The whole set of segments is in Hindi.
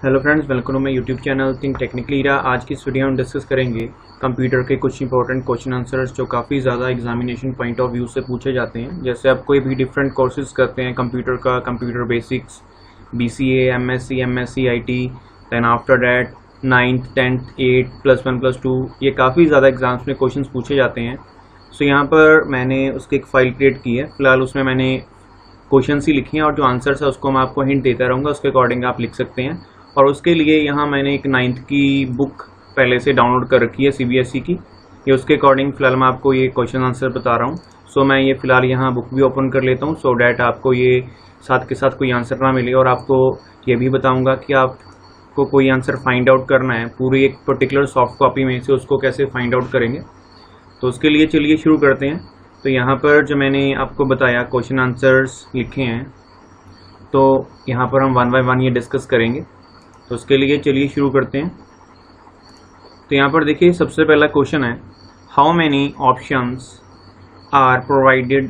Hello friends, welcome to my YouTube channel think technically era. आज की इस वीडियो में डिस्कस करेंगे कंप्यूटर के कुछ इंपॉर्टेंट क्वेश्चन आंसर्स जो काफ़ी ज़्यादा एग्जामिनेशन पॉइंट ऑफ व्यू से पूछे जाते हैं। जैसे आप कोई भी डिफरेंट कोर्सेज करते हैं कंप्यूटर का, computer basics, BCA, MSc, IT, then after that 9th 10th 8 +1 +2, ये काफ़ी ज़्यादा एग्जाम्स में क्वेश्चन पूछे जाते हैं। सो यहाँ पर मैंने उसकी एक फ़ाइल क्रिएट की है। फिलहाल उसमें मैंने क्वेश्चन ही लिखे हैं और जो आंसर्स है उसको मैं आपको हिंट देता रहूँगा, उसके अकॉर्डिंग आप लिख सकते हैं। और उसके लिए यहाँ मैंने एक 9th की बुक पहले से डाउनलोड कर रखी है CBSE की। ये उसके अकॉर्डिंग फिलहाल मैं आपको ये क्वेश्चन आंसर बता रहा हूँ। सो मैं ये फिलहाल यहाँ बुक भी ओपन कर लेता हूँ सो डैट आपको ये साथ के साथ कोई आंसर ना मिले। और आपको ये भी बताऊँगा कि आपको कोई आंसर फाइंड आउट करना है पूरी एक पर्टिकुलर सॉफ्ट कॉपी में से, उसको कैसे फाइंड आउट करेंगे। तो उसके लिए चलिए शुरू करते हैं। तो यहाँ पर जो मैंने आपको बताया क्वेश्चन आंसर्स लिखे हैं, तो यहाँ पर हम 1 बाय 1 ये डिस्कस करेंगे। तो उसके लिए चलिए शुरू करते हैं। तो यहाँ पर देखिए सबसे पहला क्वेश्चन है, how many options are provided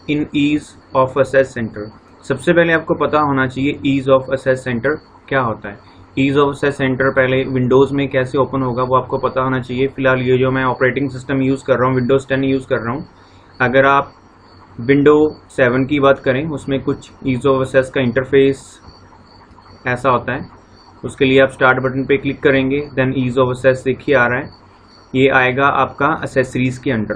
in ease of access centre. सबसे पहले आपको पता होना चाहिए ईज ऑफ असेस सेंटर क्या होता है। ईज ऑफ असेस सेंटर पहले विंडोज़ में कैसे ओपन होगा वो आपको पता होना चाहिए। फिलहाल ये जो मैं ऑपरेटिंग सिस्टम यूज़ कर रहा हूँ विंडोज़ 10 यूज़ कर रहा हूँ। अगर आप विंडो 7 की बात करें उसमें कुछ ईज ऑफ असेस का इंटरफेस ऐसा होता है। उसके लिए आप स्टार्ट बटन पे क्लिक करेंगे, देन ईज ऑफ असेस देखिए आ रहा है, ये आएगा आपका असेसरीज के अंडर।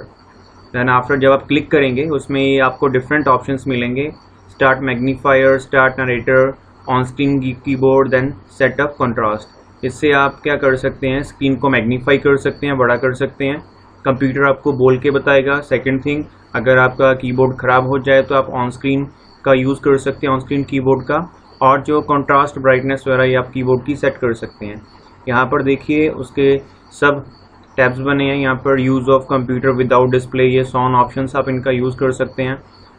देन आफ्टर जब आप क्लिक करेंगे उसमें ये आपको डिफरेंट ऑप्शंस मिलेंगे, start magnifier, start narrator, on screen keyboard, then setup contrast. इससे आप क्या कर सकते हैं, स्क्रीन को मैग्नीफाई कर सकते हैं, बड़ा कर सकते हैं। कंप्यूटर आपको बोल के बताएगा। सेकेंड थिंग, अगर आपका कीबोर्ड ख़राब हो जाए तो आप ऑन स्क्रीन का यूज़ कर सकते हैं, ऑन स्क्रीन कीबोर्ड का। और जो कंट्रास्ट, ब्राइटनेस वगैरह ये आप कीबोर्ड की सेट कर सकते हैं। यहाँ पर देखिए उसके सब टैब्स बने हैं। यहाँ पर use of computer without display, ये ऑन ऑप्शंस आप इनका यूज़ कर सकते हैं।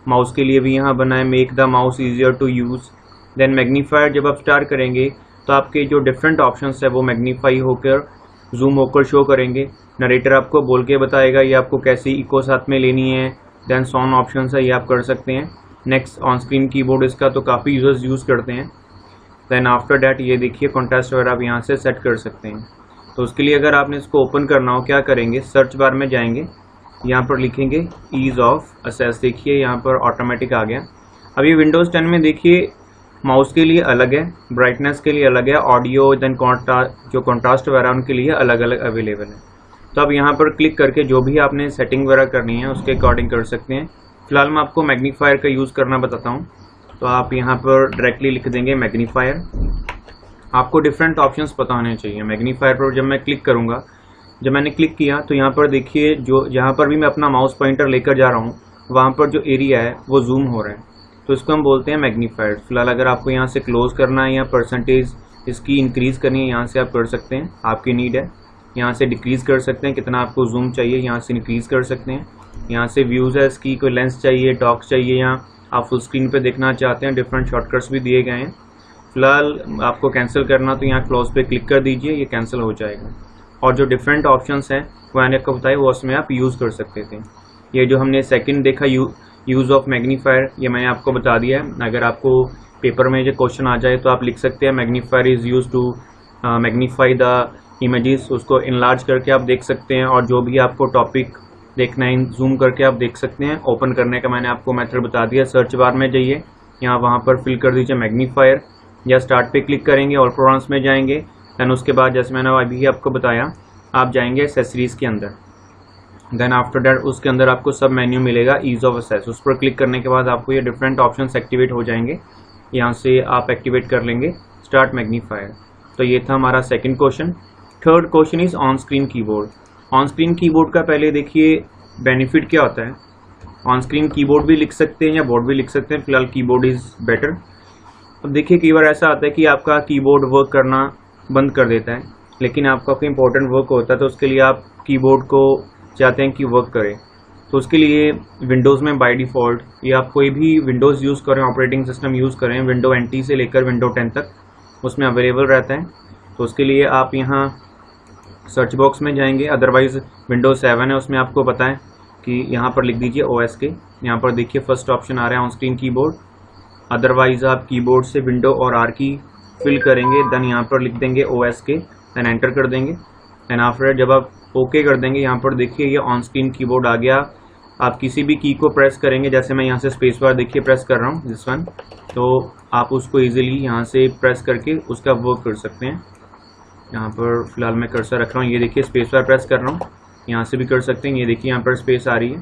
माउस के लिए भी यहाँ बना है, make the mouse easier to use. Then magnifier जब आप स्टार्ट करेंगे तो आपके जो डिफरेंट ऑप्शंस है वो मैग्नीफाई होकर जूम होकर शो करेंगे। नरेटर आपको बोल के बताएगा ये आपको कैसी इको साथ में लेनी है। देन ऑन ऑप्शंस है ये आप कर सकते हैं। नेक्स्ट ऑन स्क्रीन कीबोर्ड इसका तो काफ़ी यूजर्स यूज़ करते हैं। देन आफ्टर डैट ये देखिए कॉन्ट्रास्ट वगैरह आप यहाँ से सेट कर सकते हैं। तो उसके लिए अगर आपने इसको ओपन करना हो क्या करेंगे, सर्च बार में जाएंगे, यहाँ पर लिखेंगे ईज ऑफ असेस। देखिए यहाँ पर ऑटोमेटिक आ गया। अब ये विंडोज़ 10 में देखिए माउस के लिए अलग है, ब्राइटनेस के लिए अलग है, ऑडियो देन जो कॉन्ट्रास्ट वगैरह उनके लिए अलग अलग अवेलेबल है। तो अब यहाँ पर क्लिक करके जो भी आपने सेटिंग वगैरह करनी है उसके अकॉर्डिंग कर सकते हैं। फिलहाल मैं आपको मैग्नीफायर का यूज़ करना बताता हूँ। तो आप यहाँ पर डायरेक्टली लिख देंगे मैग्नीफायर। आपको डिफरेंट ऑप्शंस पता होने चाहिए। मैग्नीफायर पर जब मैं क्लिक करूँगा, जब मैंने क्लिक किया तो यहाँ पर देखिए जो जहाँ पर भी मैं अपना माउस पॉइंटर लेकर जा रहा हूँ वहाँ पर जो एरिया है वो जूम हो रहा है, तो इसको हम बोलते हैं मैग्नीफायर। फिलहाल अगर आपको यहाँ से क्लोज करना है या परसेंटेज इसकी इंक्रीज़ करनी है यहाँ से आप कर सकते हैं, आपकी नीड है। यहाँ से डिक्रीज़ कर सकते हैं, कितना आपको जूम चाहिए यहाँ से इंक्रीज़ कर सकते हैं। यहाँ से व्यूज़ है इसकी, कोई लेंस चाहिए, डॉक चाहिए, या आप फुल स्क्रीन पे देखना चाहते हैं, डिफरेंट शॉर्टकट्स भी दिए गए हैं। फिलहाल आपको कैंसिल करना तो यहाँ क्लोज पे क्लिक कर दीजिए, ये कैंसिल हो जाएगा। और जो डिफरेंट ऑप्शंस हैं वो मैंने आपको बताया वो उसमें आप यूज़ कर सकते थे। ये जो हमने सेकेंड देखा यूज़ ऑफ मैग्नीफायर, ये मैंने आपको बता दिया है। अगर आपको पेपर में जो क्वेश्चन आ जाए तो आप लिख सकते हैं magnifier is use to magnify the images, उसको इनलार्ज करके आप देख सकते हैं। और जो भी आपको टॉपिक देखना है जूम करके आप देख सकते हैं। ओपन करने का मैंने आपको मेथड बता दिया। सर्च बार में जाइए, यहाँ वहाँ पर फिल कर दीजिए मैग्नीफायर, या स्टार्ट पे क्लिक करेंगे, ऑल प्रोग्राम्स में जाएंगे। दैन उसके बाद जैसे मैंने अभी आपको बताया आप जाएंगे एसेसरीज के अंदर। देन आफ्टर डैट उसके अंदर आपको सब मेन्यू मिलेगा ईज ऑफ असेस, उस पर क्लिक करने के बाद आपको ये डिफरेंट ऑप्शंस एक्टिवेट हो जाएंगे। यहाँ से आप एक्टिवेट कर लेंगे स्टार्ट मैग्नीफायर। तो ये था हमारा second question. Third question is on screen keyboard. On screen keyboard का पहले देखिए बेनिफिट क्या होता है। ऑन स्क्रीन कीबोर्ड भी लिख सकते हैं या बोर्ड भी लिख सकते हैं, फिलहाल कीबोर्ड इज़ बेटर। अब देखिए कई बार ऐसा आता है कि आपका कीबोर्ड वर्क करना बंद कर देता है, लेकिन आपका कोई इंपॉर्टेंट वर्क होता है तो उसके लिए आप कीबोर्ड को चाहते हैं कि वर्क करे। तो उसके लिए विंडोज़ में बाय डिफ़ॉल्ट, या आप कोई भी विंडोज़ यूज़ करें, ऑपरेटिंग सिस्टम यूज़ करें, विंडो NT से लेकर विंडो 10 तक उसमें अवेलेबल रहता है। तो उसके लिए आप यहाँ सर्च बॉक्स में जाएंगे, अदरवाइज़ विंडोज 7 है उसमें आपको पता है कि यहाँ पर लिख दीजिए OS के। यहाँ पर देखिए फर्स्ट ऑप्शन आ रहा है ऑन स्क्रीन कीबोर्ड। अदरवाइज़ आप कीबोर्ड से विंडो और R की फिल करेंगे, देन यहाँ पर लिख देंगे OSK, देन एंटर कर देंगे। देन आफ्टर जब आप ओके कर देंगे, यहाँ पर देखिए ये ऑन स्क्रीन कीबोर्ड आ गया। आप किसी भी की को प्रेस करेंगे, जैसे मैं यहाँ से स्पेस बार देखिए प्रेस कर रहा हूँ दिस वन, तो आप उसको इजीली यहाँ से प्रेस करके उसका वर्क कर सकते हैं। यहाँ पर फिलहाल मैं कर्सर रख रहा हूँ, ये देखिए स्पेस बार प्रेस कर रहा हूँ, यहाँ से भी कर सकते हैं। ये देखिए यहाँ पर स्पेस आ रही है।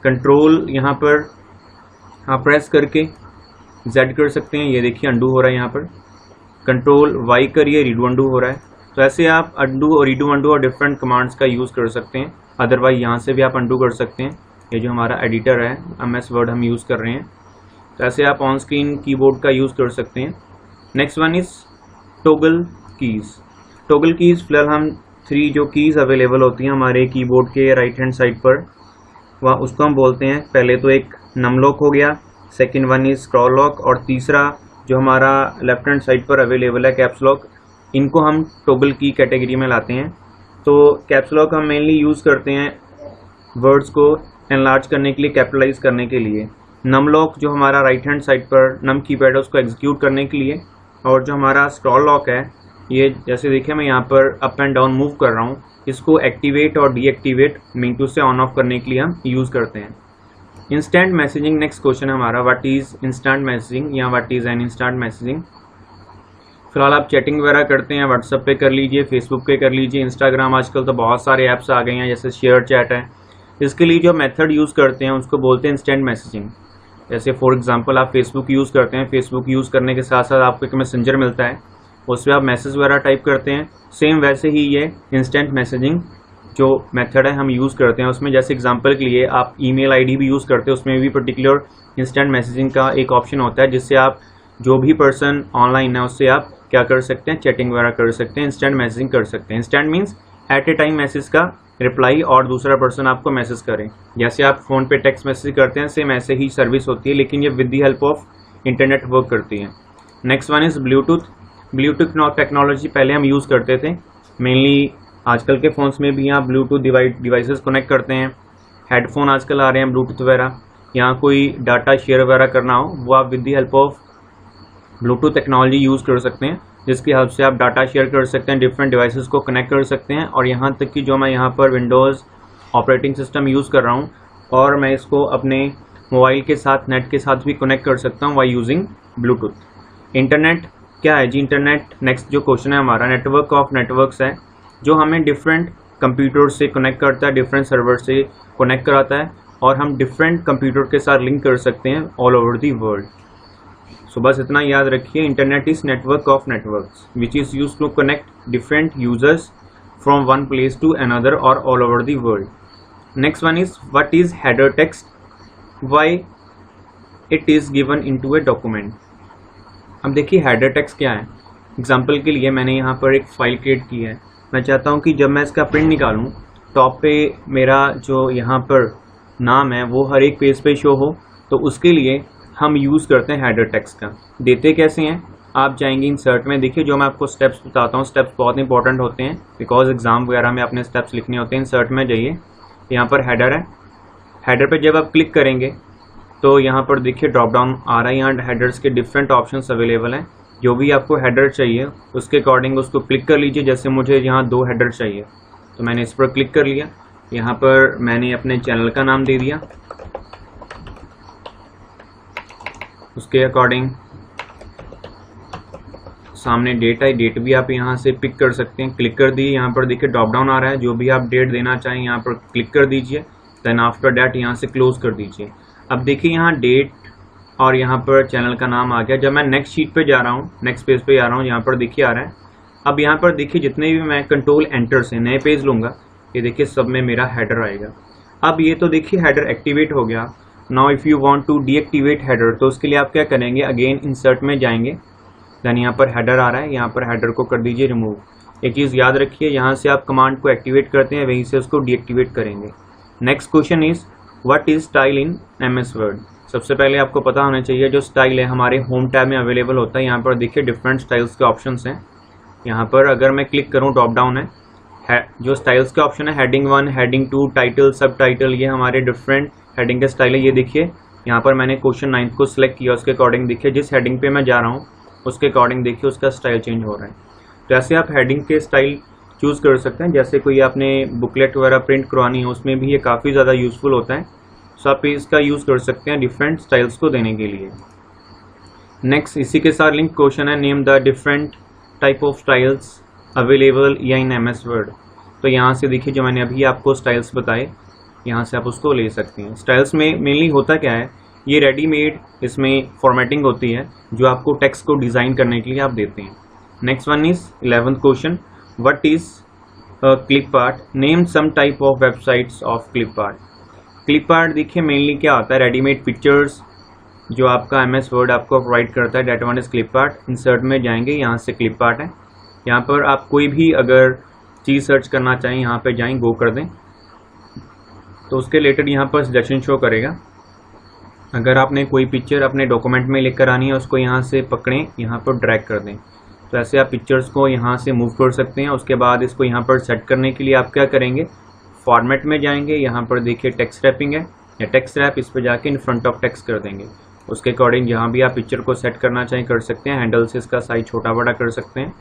कंट्रोल यहाँ पर आप प्रेस करके Z कर सकते हैं, ये देखिए अंडू हो रहा है। यहाँ पर कंट्रोल Y करिए, रीडू अंडू हो रहा है। तो ऐसे आप अंडू और रीडू अंडू और डिफरेंट कमांड्स का यूज़ कर सकते हैं। अदरवाइज यहाँ से भी आप अंडू कर सकते हैं। ये जो हमारा एडिटर है MS वर्ड हम यूज़ कर रहे हैं, तो ऐसे आप ऑन स्क्रीन कीबोर्ड का यूज़ कर सकते हैं। Next one is toggle keys. Toggle keys फिलहाल हम 3 जो कीज़ अवेलेबल होती हैं हमारे कीबोर्ड के राइट हैंड साइड पर, वह उसको हम बोलते हैं, पहले तो एक नम लॉक हो गया, second one is scroll lock, और तीसरा जो हमारा लेफ्ट हैंड साइड पर अवेलेबल है कैप्स लॉक। इनको हम टॉगल की कैटेगरी में लाते हैं। तो कैप्स लॉक हम मेनली यूज़ करते हैं वर्ड्स को एनलार्ज करने के लिए, कैपिटलाइज करने के लिए। नम लॉक जो हमारा राइट हैंड साइड पर नम कीपैड है उसको एग्जीक्यूट करने के लिए, और जो हमारा स्क्रॉल लॉक है, ये जैसे देखिए मैं यहाँ पर अप एंड डाउन मूव कर रहा हूँ, इसको एक्टिवेट और डीएक्टिवेट मीन टू से ऑन ऑफ करने के लिए हम यूज़ करते हैं। इंस्टेंट मैसेजिंग नेक्स्ट क्वेश्चन है हमारा, व्हाट इज़ इंस्टेंट मैसेजिंग या what is an instant messaging. फिलहाल आप चैटिंग वगैरह करते हैं, व्हाट्सएप पे कर लीजिए, फेसबुक पे कर लीजिए, इंस्टाग्राम, आजकल तो बहुत सारे ऐप्स आ गए हैं जैसे शेयर चैट है। इसके लिए जो मेथड यूज़ करते हैं उसको बोलते हैं इंस्टेंट मैसेजिंग। जैसे फॉर एग्जांपल आप फेसबुक यूज़ करते हैं, फेसबुक यूज़ करने के साथ साथ आपको एक मैसेंजर मिलता है, उस पर आप मैसेज वगैरह टाइप करते हैं। सेम वैसे ही ये इंस्टेंट मैसेजिंग जो मेथड है हम यूज़ करते हैं उसमें, जैसे एग्जांपल के लिए आप ईमेल आईडी भी यूज़ करते हैं, उसमें भी पर्टिकुलर इंस्टेंट मैसेजिंग का एक ऑप्शन होता है जिससे आप जो भी पर्सन ऑनलाइन है उससे आप क्या कर सकते हैं, चैटिंग वगैरह कर सकते हैं, इंस्टेंट मैसेजिंग कर सकते हैं। Instant means at a time message का रिप्लाई और दूसरा पर्सन आपको मैसेज करे। जैसे आप फ़ोन पे टेक्स्ट मैसेज करते हैं, सेम ऐसे ही सर्विस होती है, लेकिन ये with the help of internet work करती है। Next one is Bluetooth. Bluetooth technology पहले हम यूज़ करते थे, मेनली आजकल के फ़ोन्स में भी आप ब्लूटूथ डिवाइसेस कनेक्ट करते हैं। हेडफोन आजकल आ रहे हैं ब्लूटूथ वगैरह, यहाँ कोई डाटा शेयर वगैरह करना हो वो आप with the help of Bluetooth technology use कर सकते हैं, जिसकी हेल्प से आप डाटा शेयर कर सकते हैं, डिफरेंट डिवाइसेस को कनेक्ट कर सकते हैं। और यहाँ तक कि जो मैं यहाँ पर विंडोज़ ऑपरेटिंग सिस्टम यूज़ कर रहा हूँ और मैं इसको अपने मोबाइल के साथ नेट के साथ भी कनेक्ट कर सकता हूँ वाई यूजिंग ब्लूटूथ। इंटरनेट क्या है जी? इंटरनेट नेक्स्ट जो क्वेश्चन है हमारा, नेटवर्क ऑफ नेटवर्क्स है, जो हमें डिफरेंट कंप्यूटर से कनेक्ट करता है, डिफरेंट सर्वर से कनेक्ट कराता है, और हम डिफरेंट कंप्यूटर के साथ लिंक कर सकते हैं all over the world. So बस इतना याद रखिए, internet is network of networks which is used to connect different users from one place to another और all over the world. Next one is what is header text, why it is given into a document. अब देखिए हेडर टेक्स्ट क्या है। एग्जाम्पल के लिए मैंने यहाँ पर एक फाइल क्रिएट की है, मैं चाहता हूँ कि जब मैं इसका प्रिंट निकालूँ टॉप पे मेरा जो यहाँ पर नाम है वो हर एक पेज पे शो हो, तो उसके लिए हम यूज़ करते हैं हेडर टेक्स्ट का। देते कैसे हैं, आप जाएंगे इंसर्ट में, देखिए जो मैं आपको स्टेप्स बताता हूँ, स्टेप्स बहुत इंपॉर्टेंट होते हैं बिकॉज एग्जाम वगैरह में अपने स्टेप्स लिखने होते हैं। इंसर्ट में जाइए, यहाँ पर हेडर है, हेडर पे जब आप क्लिक करेंगे तो यहाँ पर देखिए ड्रॉप डाउन आ रहा है, यहाँ हेडर्स के डिफरेंट ऑप्शंस अवेलेबल हैं। जो भी आपको हेडर चाहिए उसके अकॉर्डिंग उसको क्लिक कर लीजिए। जैसे मुझे यहाँ 2 हेडर चाहिए तो मैंने इस पर क्लिक कर लिया, यहाँ पर मैंने अपने चैनल का नाम दे दिया, उसके अकॉर्डिंग सामने डेट है, डेट भी आप यहाँ से पिक कर सकते हैं। क्लिक कर दिए, यहाँ पर देखिए ड्रॉप डाउन आ रहा है, जो भी आप डेट देना चाहें यहाँ पर क्लिक कर दीजिए, देन आफ्टर डैट यहाँ से क्लोज कर दीजिए। अब देखिए यहाँ डेट और यहाँ पर चैनल का नाम आ गया। जब मैं नेक्स्ट शीट पे जा रहा हूँ, नेक्स्ट पेज पे जा रहा हूँ, यहाँ पर देखिए आ रहा है। अब यहाँ पर देखिए जितने भी मैं कंट्रोल एंटर से नए पेज लूँगा, ये देखिए सब में मेरा हेडर आएगा। अब ये तो देखिए हेडर एक्टिवेट हो गया। Now if you want to deactivate header, तो उसके लिए आप क्या करेंगे, अगेन इंसर्ट में जाएंगे, देन यहाँ पर हेडर आ रहा है, यहाँ पर हेडर को कर दीजिए रिमूव। एक चीज़ याद रखिए, यहाँ से आप कमांड को एक्टिवेट करते हैं, वहीं से उसको डीएक्टिवेट करेंगे। Next question is what is style in MS word. सबसे पहले आपको पता होना चाहिए जो स्टाइल है हमारे होम टैब में अवेलेबल होता है। यहाँ पर देखिए डिफरेंट स्टाइल्स के ऑप्शंस हैं। यहाँ पर अगर मैं क्लिक करूँ ड्रॉप डाउन है, जो स्टाइल्स के ऑप्शन है हेडिंग 1, हेडिंग 2, टाइटल, सब टाइटल, ये हमारे डिफरेंट हेडिंग के स्टाइल है। ये देखिए यहाँ पर मैंने क्वेश्चन 9 को सिलेक्ट किया, उसके अकॉर्डिंग देखिए जिस हेडिंग पे मैं जा रहा हूँ उसके अकॉर्डिंग देखिए उसका स्टाइल चेंज हो रहा है। तो ऐसे आप हेडिंग के स्टाइल चूज़ कर सकते हैं। जैसे कोई आपने बुकलेट वगैरह प्रिंट करवानी है उसमें भी ये काफ़ी ज़्यादा यूज़फुल होता है। सो आप इसका यूज़ कर सकते हैं डिफरेंट स्टाइल्स को देने के लिए। नेक्स्ट इसी के साथ लिंक क्वेश्चन है, name the different type of styles available या इन MS वर्ड। तो यहाँ से देखिए जो मैंने अभी आपको स्टाइल्स बताए, यहाँ से आप उसको ले सकते हैं। स्टाइल्स में मेनली होता क्या है, ये रेडीमेड इसमें फॉर्मेटिंग होती है जो आपको टेक्स्ट को डिज़ाइन करने के लिए आप देते हैं। Next one is 11th question, what is clip art, name some type of websites of clip art. Clip art देखिए मेनली क्या होता है, रेडीमेड पिक्चर्स जो आपका MS वर्ड आपको प्रोवाइड करता है, that one is clip art. Insert में जाएंगे, यहाँ से क्लिप आर्ट है, यहाँ पर आप कोई भी अगर चीज़ सर्च करना चाहें यहाँ पे जाएं, गो कर दें तो उसके रिलेटेड यहाँ पर सजेशन शो करेगा। अगर आपने कोई पिक्चर अपने डॉक्यूमेंट में लेकर आनी है उसको यहाँ से पकड़ें, यहाँ पर ड्रैग कर दें। तो ऐसे आप पिक्चर्स को यहाँ से मूव कर सकते हैं। उसके बाद इसको यहाँ पर सेट करने के लिए आप क्या करेंगे, फॉर्मेट में जाएंगे, यहाँ पर देखिए टेक्स्ट रैपिंग है या टेक्स्ट रैप, इस पर जाके इन फ्रंट ऑफ टेक्स्ट कर देंगे। उसके अकॉर्डिंग जहाँ भी आप पिक्चर को सेट करना चाहें कर सकते हैं। हैंडल से इसका साइज छोटा बड़ा कर सकते हैं।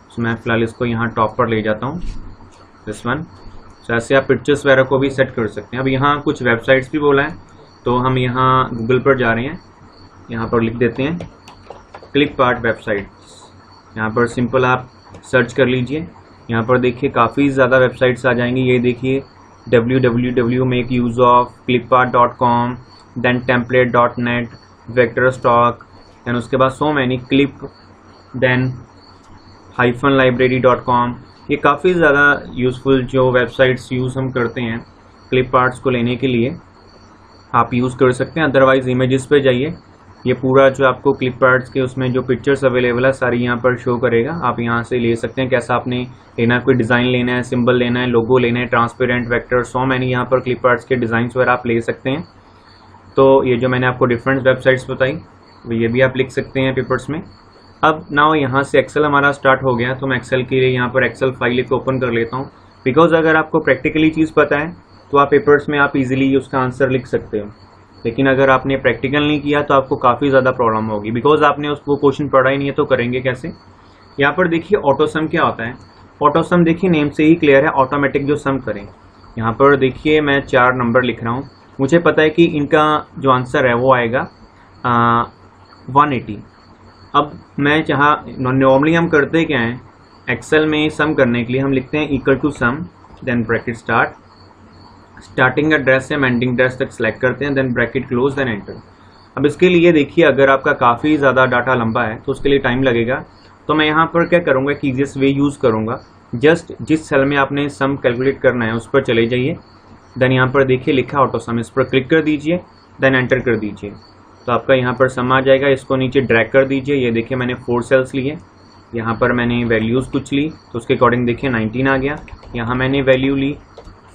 तो मैं फ़िलहाल इसको यहाँ टॉप पर ले जाता हूँ, दिस वन। तो ऐसे आप पिक्चर्स वगैरह को भी सेट कर सकते हैं। अब यहाँ कुछ वेबसाइट्स भी बोला है, तो हम यहाँ गूगल पर जा रहे हैं, यहाँ पर लिख देते हैं क्लिप आर्ट वेबसाइट्स। यहाँ पर सिंपल आप सर्च कर लीजिए, यहाँ पर देखिए काफ़ी ज़्यादा वेबसाइट्स आ जाएंगी। ये देखिए www.makeuseofclipart.com, then template.net, vectorstock, then उसके बाद so many clip, then -library.com। ये काफ़ी ज़्यादा यूज़फुल जो वेबसाइट्स यूज़ हम करते हैं क्लिप आर्ट्स को लेने के लिए, आप यूज़ कर सकते हैं। अदरवाइज़ इमेजेस पे जाइए, ये पूरा जो आपको क्लिप आर्ट्स के उसमें जो पिक्चर्स अवेलेबल है सारी यहाँ पर शो करेगा। आप यहाँ से ले सकते हैं कैसा आपने लेना है, कोई डिज़ाइन लेना है, सिंबल लेना है, लोगो लेना है, ट्रांसपेरेंट, वेक्टर, सो मैनी यहाँ पर क्लिप आर्ट्स के डिज़ाइंस वगैरह आप ले सकते हैं। तो ये जो मैंने आपको डिफरेंट वेबसाइट्स बताई ये भी आप लिख सकते हैं पेपर्स में। अब नाउ यहाँ से एक्सेल हमारा स्टार्ट हो गया, तो मैं एक्सेल के लिए यहाँ पर एक्सेल फाइल एक ओपन कर लेता हूँ। बिकॉज अगर आपको प्रैक्टिकली चीज़ पता है तो आप पेपर्स में आप इजीली उसका आंसर लिख सकते हो, लेकिन अगर आपने प्रैक्टिकल नहीं किया तो आपको काफ़ी ज़्यादा प्रॉब्लम होगी, बिकॉज आपने उसको क्वेश्चन पढ़ा ही नहीं है तो करेंगे कैसे। यहाँ पर देखिए ऑटोसम क्या होता है। ऑटोसम देखिए नेम से ही क्लियर है, ऑटोमेटिक जो सम करें। यहाँ पर देखिए मैं 4 नंबर लिख रहा हूँ, मुझे पता है कि इनका जो आंसर है वो आएगा 180। अब मैं चाहा नॉर्मली हम करते क्या हैं, एक्सेल में सम करने के लिए हम लिखते हैं equal to sum, then bracket start, starting address से एंडिंग एड्रेस तक सेलेक्ट करते हैं, then bracket close, then enter. अब इसके लिए देखिए अगर आपका काफ़ी ज़्यादा डाटा लंबा है तो उसके लिए टाइम लगेगा, तो मैं यहाँ पर क्या करूँगा कि ईजीएस्ट वे यूज़ करूँगा। जस्ट जिस सेल में आपने सम कैलकुलेट करना है उस पर चले जाइए, देन यहाँ पर देखिए लिखा ऑटो सम, इस पर क्लिक कर दीजिए, देन एंटर कर दीजिए, तो आपका यहाँ पर सम आ जाएगा। इसको नीचे ड्रैग कर दीजिए। ये देखिए मैंने 4 सेल्स लिए, यहाँ पर मैंने वैल्यूज़ कुछ ली तो उसके अकॉर्डिंग देखिए 19 आ गया। यहाँ मैंने वैल्यू ली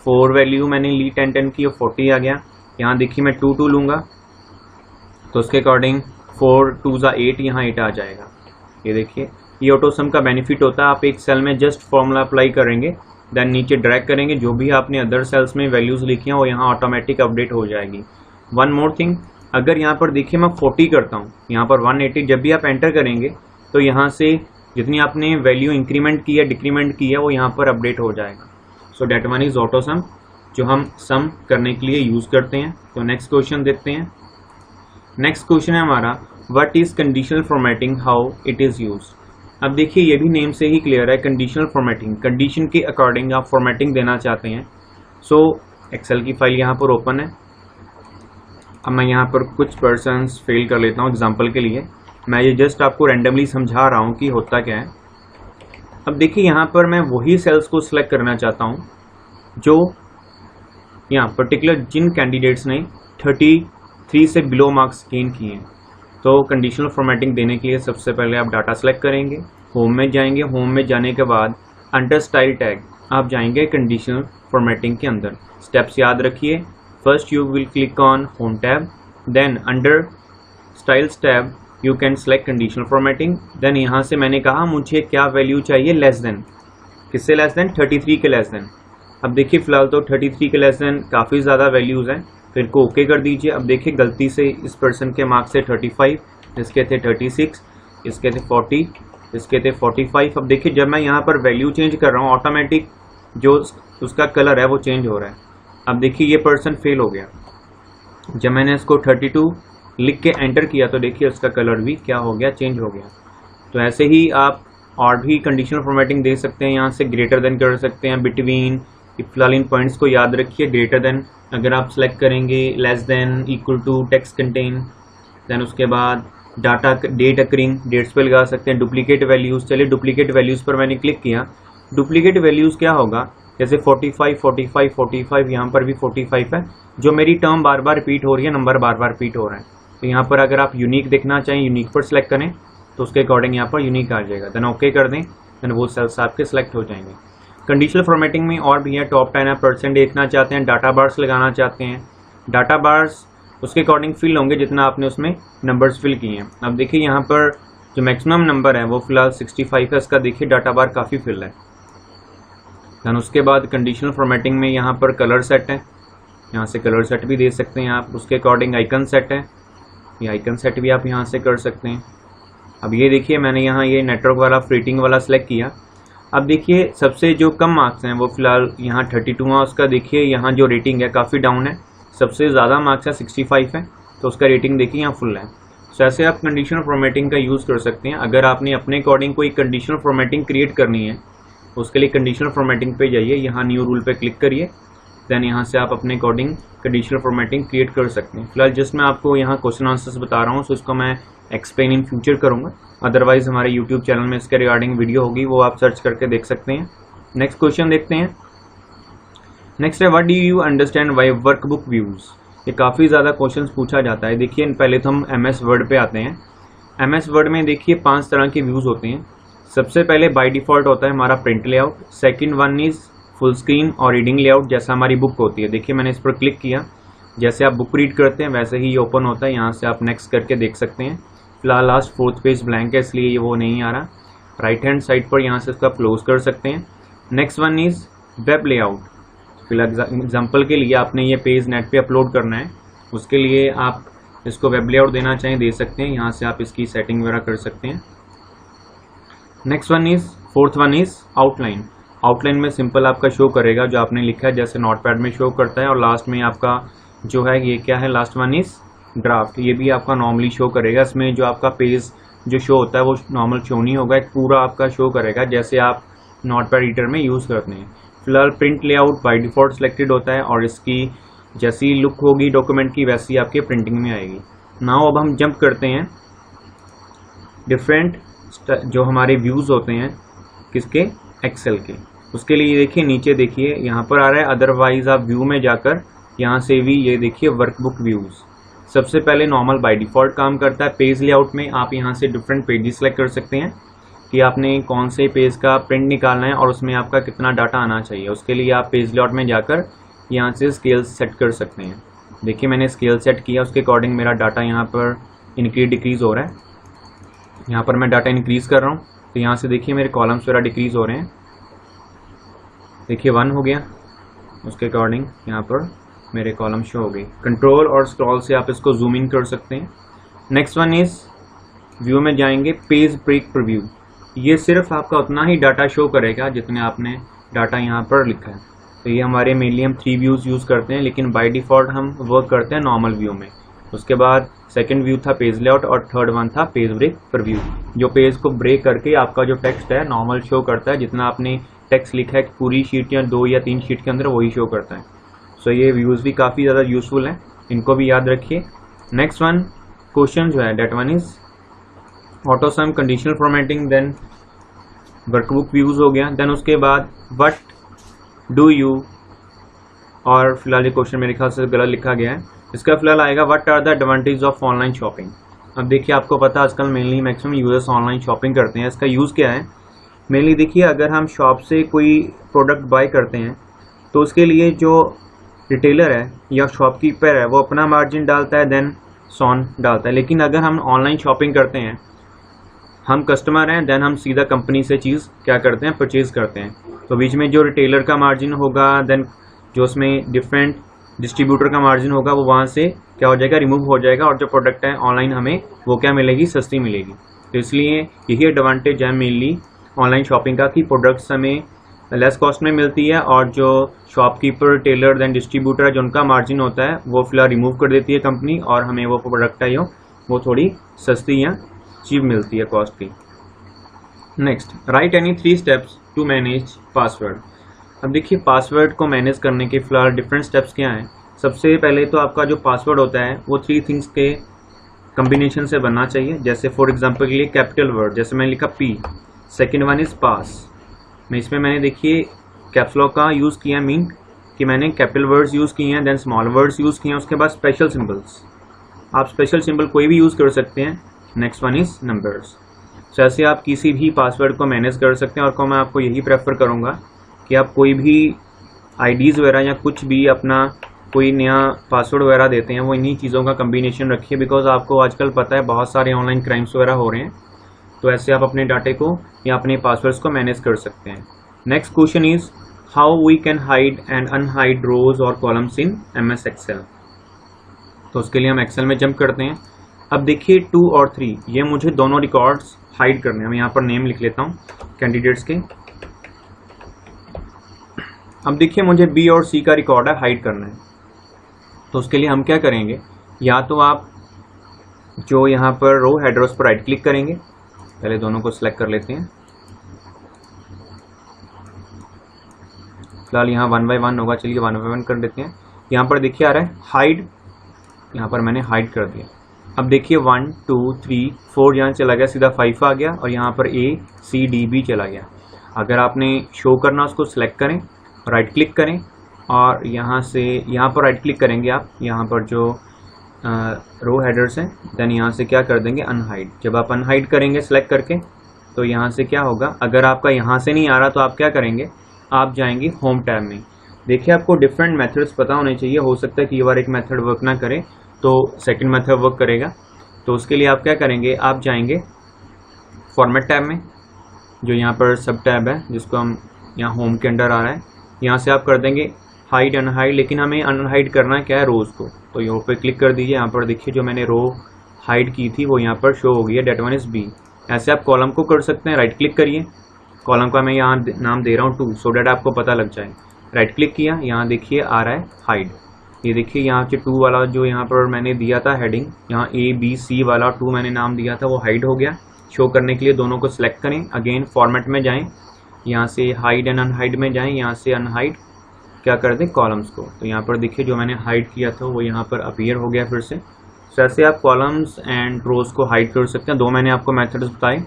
4 वैल्यू मैंने ली 10 की और 40 आ गया। यहाँ देखिए मैं 2 लूँगा तो उसके अकॉर्डिंग 4 2 8, यहाँ 8 आ जाएगा। ये देखिए ये ऑटो सम का बेनिफिट होता है, आप एक सेल में जस्ट फॉर्मूला अप्लाई करेंगे, देन नीचे ड्रैग करेंगे, जो भी आपने अदर सेल्स में वैल्यूज़ लिखी हैं वो यहाँ ऑटोमेटिक अपडेट हो जाएगी। वन मोर थिंग, अगर यहाँ पर देखिए मैं 40 करता हूँ, यहाँ पर 180, जब भी आप एंटर करेंगे तो यहाँ से जितनी आपने वैल्यू इंक्रीमेंट की है डिक्रीमेंट की है वो यहाँ पर अपडेट हो जाएगा। So date one is auto sum जो हम सम करने के लिए यूज़ करते हैं। तो नेक्स्ट क्वेश्चन देखते हैं। नेक्स्ट क्वेश्चन है हमारा what is conditional formatting, how it is use. अब देखिए ये भी नेम से ही क्लियर है, कंडीशनल फॉर्मेटिंग, कंडीशन के अकॉर्डिंग आप फॉर्मेटिंग देना चाहते हैं। सो एक्सेल की फाइल यहाँ पर ओपन है। अब मैं यहाँ पर कुछ पर्सन्स फेल कर लेता हूँ एग्जाम्पल के लिए, मैं ये जस्ट आपको रैंडमली समझा रहा हूँ कि होता क्या है। अब देखिए यहाँ पर मैं वही सेल्स को सिलेक्ट करना चाहता हूँ जो यहाँ पर्टिकुलर जिन कैंडिडेट्स ने 33 से बिलो मार्क्स गेन किए हैं। तो कंडीशनल फॉर्मेटिंग देने के लिए सबसे पहले आप डाटा सेलेक्ट करेंगे, होम में जाएंगे, होम में जाने के बाद अंडर स्टाइल टैग आप जाएंगे कंडीशनल फॉर्मेटिंग के अंदर। स्टेप्स याद रखिए, first you will click on home tab, then under styles tab you can select conditional formatting. Then यहाँ से मैंने कहा मुझे क्या वैल्यू चाहिए, लेस देन, किससे लेस देन, 33 के लेस देन। अब देखिए फिलहाल तो 33 के लेस देन काफ़ी ज़्यादा वैल्यूज़ हैं, फिर को ओके कर दीजिए। अब देखिए गलती से इस पर्सन के मार्क्स थे 35, इसके थे 36, इसके थे 40, इसके थे 45। अब देखिए जब मैं यहाँ पर वैल्यू चेंज कर रहा हूँ ऑटोमेटिक जो उसका कलर है वो चेंज हो रहा है। अब देखिए ये पर्सन फेल हो गया। जब मैंने इसको 32 लिख के एंटर किया तो देखिए उसका कलर भी क्या हो गया, चेंज हो गया। तो ऐसे ही आप और भी कंडीशनल फॉर्मेटिंग दे सकते हैं। यहाँ से ग्रेटर देन कर सकते हैं, बिटवीन। फिलहाल इन पॉइंट्स को याद रखिए। ग्रेटर देन अगर आप सेलेक्ट करेंगे, less than, equal to, text contain, then उसके बाद डाटा डेट अकरिंग, डेट्स पे लगा सकते हैं। डुप्लीकेट वैल्यूज़, चलिए डुप्लीकेट वैल्यूज़ पर मैंने क्लिक किया। डुप्लीकेट वैल्यूज़ क्या होगा, जैसे 45, 45, 45, यहाँ पर भी 45 है। जो मेरी टर्म बार बार रिपीट हो रही है, नंबर बार बार रिपीट हो रहा है। तो यहाँ पर अगर आप यूनिक देखना चाहें, यूनिक पर सिलेक्ट करें तो उसके अकॉर्डिंग यहाँ पर यूनिक आ जाएगा। देन ओके कर दें, देन वो सेल्स आपके सिलेक्ट हो जाएंगे। कंडीशनल फॉर्मेटिंग में और भी है। टॉप 10 है, परसेंट देखना चाहते हैं, डाटा बार्स लगाना चाहते हैं। डाटा बार्स उसके अकॉर्डिंग फिल होंगे जितना आपने उसमें नंबर्स फिल किए हैं। अब देखिए यहाँ पर जो मैक्सिमम नंबर है वो फिलहाल 65 है। इसका देखिए डाटा बार काफ़ी फिल है। देन उसके बाद कंडीशनल फॉर्मेटिंग में यहाँ पर कलर सेट है, यहाँ से कलर सेट भी दे सकते हैं आप। उसके अकॉर्डिंग आइकन सेट है, ये आइकन सेट भी आप यहाँ से कर सकते हैं। अब ये देखिए मैंने यहाँ ये नेटवर्क वाला रेटिंग वाला सेलेक्ट किया। अब देखिए सबसे जो कम मार्क्स हैं वो फिलहाल यहाँ 32 है। उसका देखिए यहाँ जो रेटिंग है काफ़ी डाउन है। सबसे ज़्यादा मार्क्स है 65 है, तो उसका रेटिंग देखिए यहाँ फुल है। तो ऐसे आप कंडीशनल फॉर्मेटिंग का यूज़ कर सकते हैं। अगर आपने अपने अकॉर्डिंग कोई कंडीशनल फॉर्मेटिंग क्रिएट करनी है उसके लिए कंडीशनल फॉर्मेटिंग पे जाइए, यहाँ न्यू रूल पे क्लिक करिए। देन यहाँ से आप अपने अकॉर्डिंग कंडीशनल फॉर्मेटिंग क्रिएट कर सकते हैं। फिलहाल जस्ट मैं आपको यहाँ क्वेश्चन आंसर्स बता रहा हूँ, सो इसको मैं एक्सप्लेन इन फ्यूचर करूँगा। अदरवाइज हमारे यूट्यूब चैनल में इसके रिगार्डिंग वीडियो होगी, वो आप सर्च करके देख सकते हैं। नेक्स्ट क्वेश्चन देखते हैं। नेक्स्ट है, what do you understand by workbook views. ये काफ़ी ज़्यादा क्वेश्चन पूछा जाता है। देखिए पहले तो हम MS वर्ड पे आते हैं। MS वर्ड में देखिए 5 तरह के व्यूज़ होते हैं। सबसे पहले बाय डिफ़ॉल्ट होता है हमारा print layout. Second one is full screen और रीडिंग लेआउट, जैसा हमारी बुक होती है। देखिए मैंने इस पर क्लिक किया, जैसे आप बुक रीड करते हैं वैसे ही ओपन होता है। यहाँ से आप नेक्स्ट करके देख सकते हैं। फिलहाल लास्ट 4th पेज ब्लैंक है इसलिए वो नहीं आ रहा। राइट हैंड साइड पर यहाँ से इसका क्लोज कर सकते हैं। Next one is web layout. फिलहाल एग्जाम्पल के लिए आपने ये पेज नेट पे अपलोड करना है, उसके लिए आप इसको वेब लेआउट देना चाहें दे सकते हैं। यहाँ से आप इसकी सेटिंग वगैरह कर सकते हैं। Next one is, 4th one is outline. Outline में सिंपल आपका शो करेगा जो आपने लिखा है, जैसे नोटपैड में शो करता है। और लास्ट में आपका जो है ये क्या है, लास्ट वन इज़ ड्राफ्ट। ये भी आपका नॉर्मली शो करेगा। इसमें जो आपका पेज जो शो होता है वो नॉर्मल शो नहीं होगा, एक पूरा आपका शो करेगा जैसे आप नोटपैड रीडर में यूज़ करते हैं। फिलहाल print layout by default selected होता है और इसकी जैसी लुक होगी डॉक्यूमेंट की वैसी आपके प्रिंटिंग में आएगी। नाउ अब हम जंप करते हैं डिफरेंट जो हमारे व्यूज़ होते हैं किसके, एक्सेल के। उसके लिए देखिए नीचे देखिए यहाँ पर आ रहा है अदरवाइज आप व्यू में जाकर यहाँ से भी ये देखिए वर्कबुक व्यूज़। सबसे पहले नॉर्मल बाय डिफ़ॉल्ट काम करता है। पेज लेआउट में आप यहाँ से डिफरेंट पेजेस सेलेक्ट कर सकते हैं कि आपने कौन से पेज का प्रिंट निकालना है और उसमें आपका कितना डाटा आना चाहिए। उसके लिए आप पेज लेआउट में जाकर यहाँ से स्केल सेट कर सकते हैं। देखिए मैंने स्केल सेट किया, उसके अकॉर्डिंग मेरा डाटा यहाँ पर इंक्रीज डिक्रीज़ हो रहा है। यहाँ पर मैं डाटा इंक्रीज़ कर रहा हूँ तो यहाँ से देखिए मेरे कॉलम्स वगैरह डिक्रीज़ हो रहे हैं। देखिए 1 हो गया, उसके अकॉर्डिंग यहाँ पर मेरे कॉलम शो हो गई। कंट्रोल और स्क्रॉल से आप इसको जूम इन कर सकते हैं। नेक्स्ट वन इज़ व्यू में जाएंगे, पेज ब्रेक प्रीव्यू। ये सिर्फ आपका उतना ही डाटा शो करेगा जितने आपने डाटा यहाँ पर लिखा है। तो ये हमारे मेनली हम 3 व्यूज़ यूज़ करते हैं, लेकिन बाय डिफ़ॉल्ट हम वर्क करते हैं नॉर्मल व्यू में। उसके बाद सेकंड व्यू था पेज लेआउट और थर्ड वन था पेज ब्रेक प्रीव्यू, जो पेज को ब्रेक करके आपका जो टेक्स्ट है नॉर्मल शो करता है। जितना आपने टेक्स्ट लिखा है पूरी शीट या 2 या 3 शीट के अंदर वही शो करता है। सो ये व्यूज़ भी काफ़ी ज़्यादा यूज़फुल हैं, इनको भी याद रखिए। नेक्स्ट वन क्वेश्चन जो है that one is auto sum, conditional formatting, then workbook views हो गया। देन उसके बाद व्हाट डू यू, और फिलहाल ये क्वेश्चन मेरे ख्याल से गलत लिखा गया है। इसका फिलहाल आएगा what are the advantage of online shopping. अब देखिए आपको पता है आजकल mainly maximum users online shopping करते हैं। इसका यूज़ क्या है, मेनली देखिए अगर हम शॉप से कोई प्रोडक्ट बाय करते हैं तो उसके लिए जो रिटेलर है या शॉपकीपर है वो अपना मार्जिन डालता है, देन सॉन डालता है। लेकिन अगर हम ऑनलाइन शॉपिंग करते हैं, हम कस्टमर हैं, देन हम सीधा कंपनी से चीज़ क्या करते हैं, परचेज़ करते हैं। तो बीच में जो रिटेलर का मार्जिन होगा, देन जो उसमें डिफरेंट डिस्ट्रीब्यूटर का मार्जिन होगा, वो वहाँ से क्या हो जाएगा, रिमूव हो जाएगा। और जो प्रोडक्ट है ऑनलाइन हमें वो क्या मिलेगी, सस्ती मिलेगी। तो इसलिए यही एडवांटेज है मेनली ऑनलाइन शॉपिंग का कि प्रोडक्ट्स हमें लेस कॉस्ट में मिलती है और जो शॉपकीपर, टेलर दैन डिस्ट्रीब्यूटर है जो उनका मार्जिन होता है वो फिलहाल रिमूव कर देती है कंपनी और हमें वो प्रोडक्ट है वो थोड़ी सस्ती या चीप मिलती है कॉस्ट की। Next, right any 3 steps to manage password. अब देखिए पासवर्ड को मैनेज करने के फिलहाल डिफरेंट स्टेप्स क्या हैं। सबसे पहले तो आपका जो पासवर्ड होता है वो 3 थिंग्स के कम्बिनेशन से बनना चाहिए। जैसे फॉर एग्जांपल के लिए कैपिटल वर्ड, जैसे मैंने लिखा P, second one is pass. इसमें मैंने देखिए कैप्स लॉक का यूज़ किया, मीन कि मैंने कैपिटल वर्ड्स यूज़ किए हैं, देन स्मॉल वर्ड्स यूज़ किए हैं, उसके बाद स्पेशल सिंबल्स। आप स्पेशल सिंबल कोई भी यूज़ कर सकते हैं। Next one is numbers. तो ऐसे आप किसी भी पासवर्ड को मैनेज कर सकते हैं। और मैं आपको यही प्रेफर करूँगा कि आप कोई भी आईडीज़ वगैरह या कुछ भी अपना कोई नया पासवर्ड वगैरह देते हैं वो इन्हीं चीज़ों का कम्बिनेशन रखिए, बिकॉज आपको आजकल पता है बहुत सारे ऑनलाइन क्राइम्स वगैरह हो रहे हैं। तो ऐसे आप अपने डाटे को या अपने पासवर्ड्स को मैनेज कर सकते हैं। Next question is how we can hide and unhide rows और कॉलम्स इन MS एक्सेल। तो उसके लिए हम एक्सेल में जंप करते हैं। अब देखिए 2 और 3 ये मुझे दोनों रिकॉर्ड्स हाइड करने हैं। मैं यहाँ पर नेम लिख लेता हूँ कैंडिडेट्स के। अब देखिए मुझे B और C का रिकॉर्ड है हाइड करना है। तो उसके लिए हम क्या करेंगे, या तो आप जो यहाँ पर रो हेडर्स पर राइट क्लिक करेंगे, पहले दोनों को सिलेक्ट कर लेते हैं। फिलहाल यहाँ 1 बाय 1 होगा, चलिए 1 बाय 1 कर देते हैं। यहाँ पर देखिए आ रहा है हाइड, यहाँ पर मैंने हाइड कर दिया। अब देखिए 1 2 3 4 यहाँ चला गया, सीधा 5 आ गया और यहाँ पर A C D B चला गया। अगर आपने शो करना उसको सिलेक्ट करें, राइट क्लिक करें और यहाँ से यहाँ पर राइट क्लिक करेंगे आप, यहाँ पर जो रो हेडर्स हैं, देन यहाँ से क्या कर देंगे अनहाइड। जब आप अनहाइड करेंगे सिलेक्ट करके तो यहाँ से क्या होगा, अगर आपका यहाँ से नहीं आ रहा तो आप क्या करेंगे, आप जाएंगे होम टैब में। देखिए आपको डिफरेंट मेथड्स पता होने चाहिए। हो सकता है कि ये बार एक मेथड वर्क ना करे तो सेकंड मेथड वर्क करेगा। तो उसके लिए आप क्या करेंगे, आप जाएंगे फॉर्मेट टैब में, जो यहाँ पर सब टैब है जिसको हम यहाँ होम के अंडर आ रहा है। यहाँ से आप कर देंगे हाइड अनहाइड, लेकिन हमें अनहाइड करना क्या है, रोज़ को। तो यहाँ पे क्लिक कर दीजिए। यहाँ पर देखिए जो मैंने रो हाइड की थी वो यहाँ पर शो हो गई है, डेट वन इज B। ऐसे आप कॉलम को कर सकते हैं, राइट क्लिक करिए, कॉलम का मैं यहाँ नाम दे रहा हूँ 2, सो डेट आपको पता लग जाए। राइट क्लिक किया, यहाँ देखिए आ रहा है हाइड। ये देखिए यहाँ से 2 वाला जो यहाँ पर मैंने दिया था हेडिंग, यहाँ A B C वाला 2 मैंने नाम दिया था वो हाइड हो गया। शो करने के लिए दोनों को सिलेक्ट करें, अगेन फॉर्मेट में जाएँ, यहाँ से हाइड एंड अनहाइड में जाएँ, यहाँ से अनहाइड क्या कर दें कॉलम्स को। तो यहाँ पर देखिए जो मैंने हाइड किया था वो यहाँ पर अपीयर हो गया फिर से। तो ऐसे आप कॉलम्स एंड रोज को हाइड कर सकते हैं। 2 मैंने आपको मेथड्स बताए,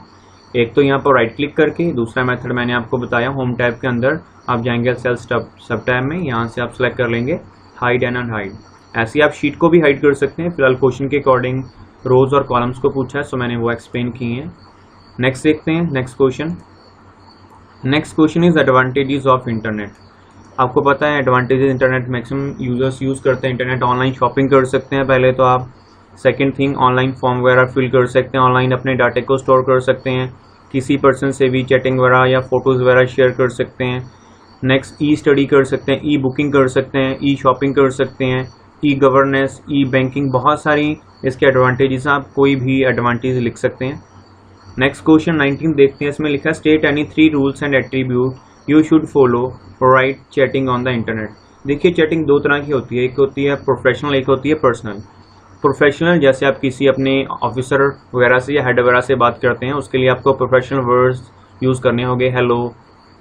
एक तो यहाँ पर राइट क्लिक करके, दूसरा मेथड मैंने आपको बताया होम टैब के अंदर आप जाएंगे सेल सब टैब में, यहाँ से आप सेलेक्ट कर लेंगे हाइड एंड अनहाइड। ऐसे आप शीट को भी हाइड कर सकते हैं। फिलहाल क्वेश्चन के अकॉर्डिंग रोज और कॉलम्स को पूछा है, सो मैंने वो एक्सप्लेन किए हैं। नेक्स्ट देखते हैं next question. Next question is advantages of internet. आपको पता है advantages internet maximum users use करते हैं। इंटरनेट ऑनलाइन शॉपिंग कर सकते हैं पहले तो आप, सेकंड थिंग ऑनलाइन फॉर्म वगैरह फिल कर सकते हैं, ऑनलाइन अपने डाटे को स्टोर कर सकते हैं, किसी पर्सन से भी चैटिंग वगैरह या फोटोज़ वगैरह शेयर कर सकते हैं। नेक्स्ट ई स्टडी कर सकते हैं, ई बुकिंग कर सकते हैं, ई शॉपिंग कर सकते हैं, ई गवर्नेंस, ई बैंकिंग, बहुत सारी इसके एडवांटेजेस। आप कोई भी एडवांटेज लिख सकते हैं। नेक्स्ट क्वेश्चन 19 देखते हैं। इसमें लिखा है state any 3 rules and attribute you should follow right chatting on the internet. देखिए चैटिंग 2 तरह की होती है, एक होती है प्रोफेशनल, एक होती है पर्सनल। प्रोफेशनल जैसे आप किसी अपने ऑफिसर वगैरह से या हेड वगैरह से बात करते हैं, उसके लिए आपको प्रोफेशनल वर्ड्स यूज़ करने होंगे, hello,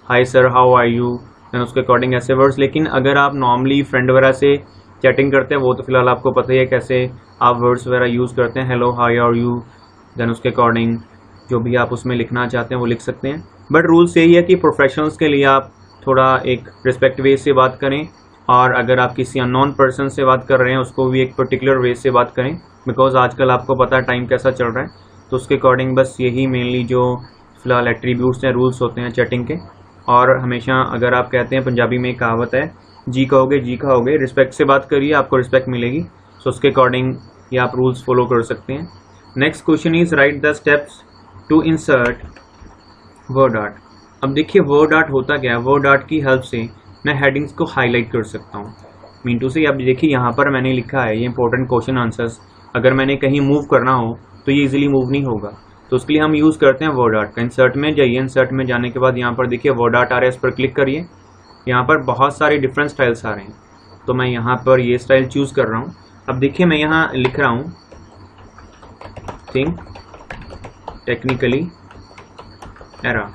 hi sir, how are you, then उसके अकॉर्डिंग ऐसे वर्ड्स। लेकिन अगर आप नॉर्मली फ्रेंड वगैरह से चैटिंग करते हैं, वो तो फिलहाल आपको पता ही है कैसे आप वर्ड्स वगैरह यूज़ करते हैं, hello, how are you, then उसके अकॉर्डिंग जो भी आप उसमें लिखना चाहते हैं वो लिख सकते हैं। बट रूल्स यही है कि प्रोफेशनल्स के लिए आप थोड़ा एक रिस्पेक्ट वे से बात करें, और अगर आप किसी अननोन पर्सन से बात कर रहे हैं उसको भी एक पर्टिकुलर वे से बात करें, बिकॉज आजकल आपको पता है टाइम कैसा चल रहा है। तो उसके अकॉर्डिंग बस यही मेनली जो फिलहाल एट्रीब्यूट्स हैं, रूल्स होते हैं चैटिंग के। और हमेशा अगर आप कहते हैं, पंजाबी में कहावत है, जी कहोगे जी खाओगे, रिस्पेक्ट से बात करिए आपको रिस्पेक्ट मिलेगी। सो उसके अकॉर्डिंग ये आप रूल्स फॉलो कर सकते हैं। Next question is write the steps to insert word art. अब देखिए वर्ड आर्ट होता क्या है, वर्ड आर्ट की हेल्प से मैं हेडिंग्स को हाईलाइट कर सकता हूँ। मीन से अब देखिए यहाँ पर मैंने लिखा है ये इंपॉर्टेंट क्वेश्चन आंसर्स, अगर मैंने कहीं मूव करना हो तो ये इजीली मूव नहीं होगा। तो उसके लिए हम यूज़ करते हैं वर्ड आर्ट का। इंसर्ट में जाइए, इंसर्ट में जाने के बाद यहाँ पर देखिए वर्ड आर्ट आ रहा है, इस पर क्लिक करिए। यहाँ पर बहुत सारे डिफरेंट स्टाइल्स आ रहे हैं, तो मैं यहाँ पर ये स्टाइल चूज़ कर रहा हूँ। अब देखिए मैं यहाँ लिख रहा हूँ थिंक टेक्निकली एरा।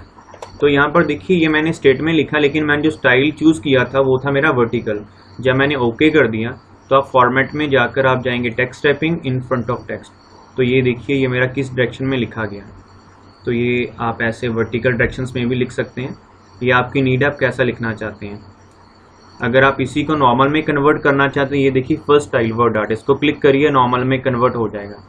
तो यहाँ पर देखिए ये मैंने स्टेट में लिखा, लेकिन मैंने जो स्टाइल चूज़ किया था वो था मेरा वर्टिकल। जब मैंने ओके कर दिया तो आप फॉर्मेट में जाकर आप जाएंगे text typing in front of text. तो ये देखिए ये मेरा किस डायरेक्शन में लिखा गया। तो ये आप ऐसे वर्टिकल डायरेक्शंस में भी लिख सकते हैं, ये आपकी नीड आप कैसा लिखना चाहते हैं। अगर आप इसी को नॉर्मल में कन्वर्ट करना चाहते हैं, ये देखिए फर्स्ट स्टाइल वर्ड आर्ट, इसको क्लिक करिए नॉर्मल में कन्वर्ट हो जाएगा।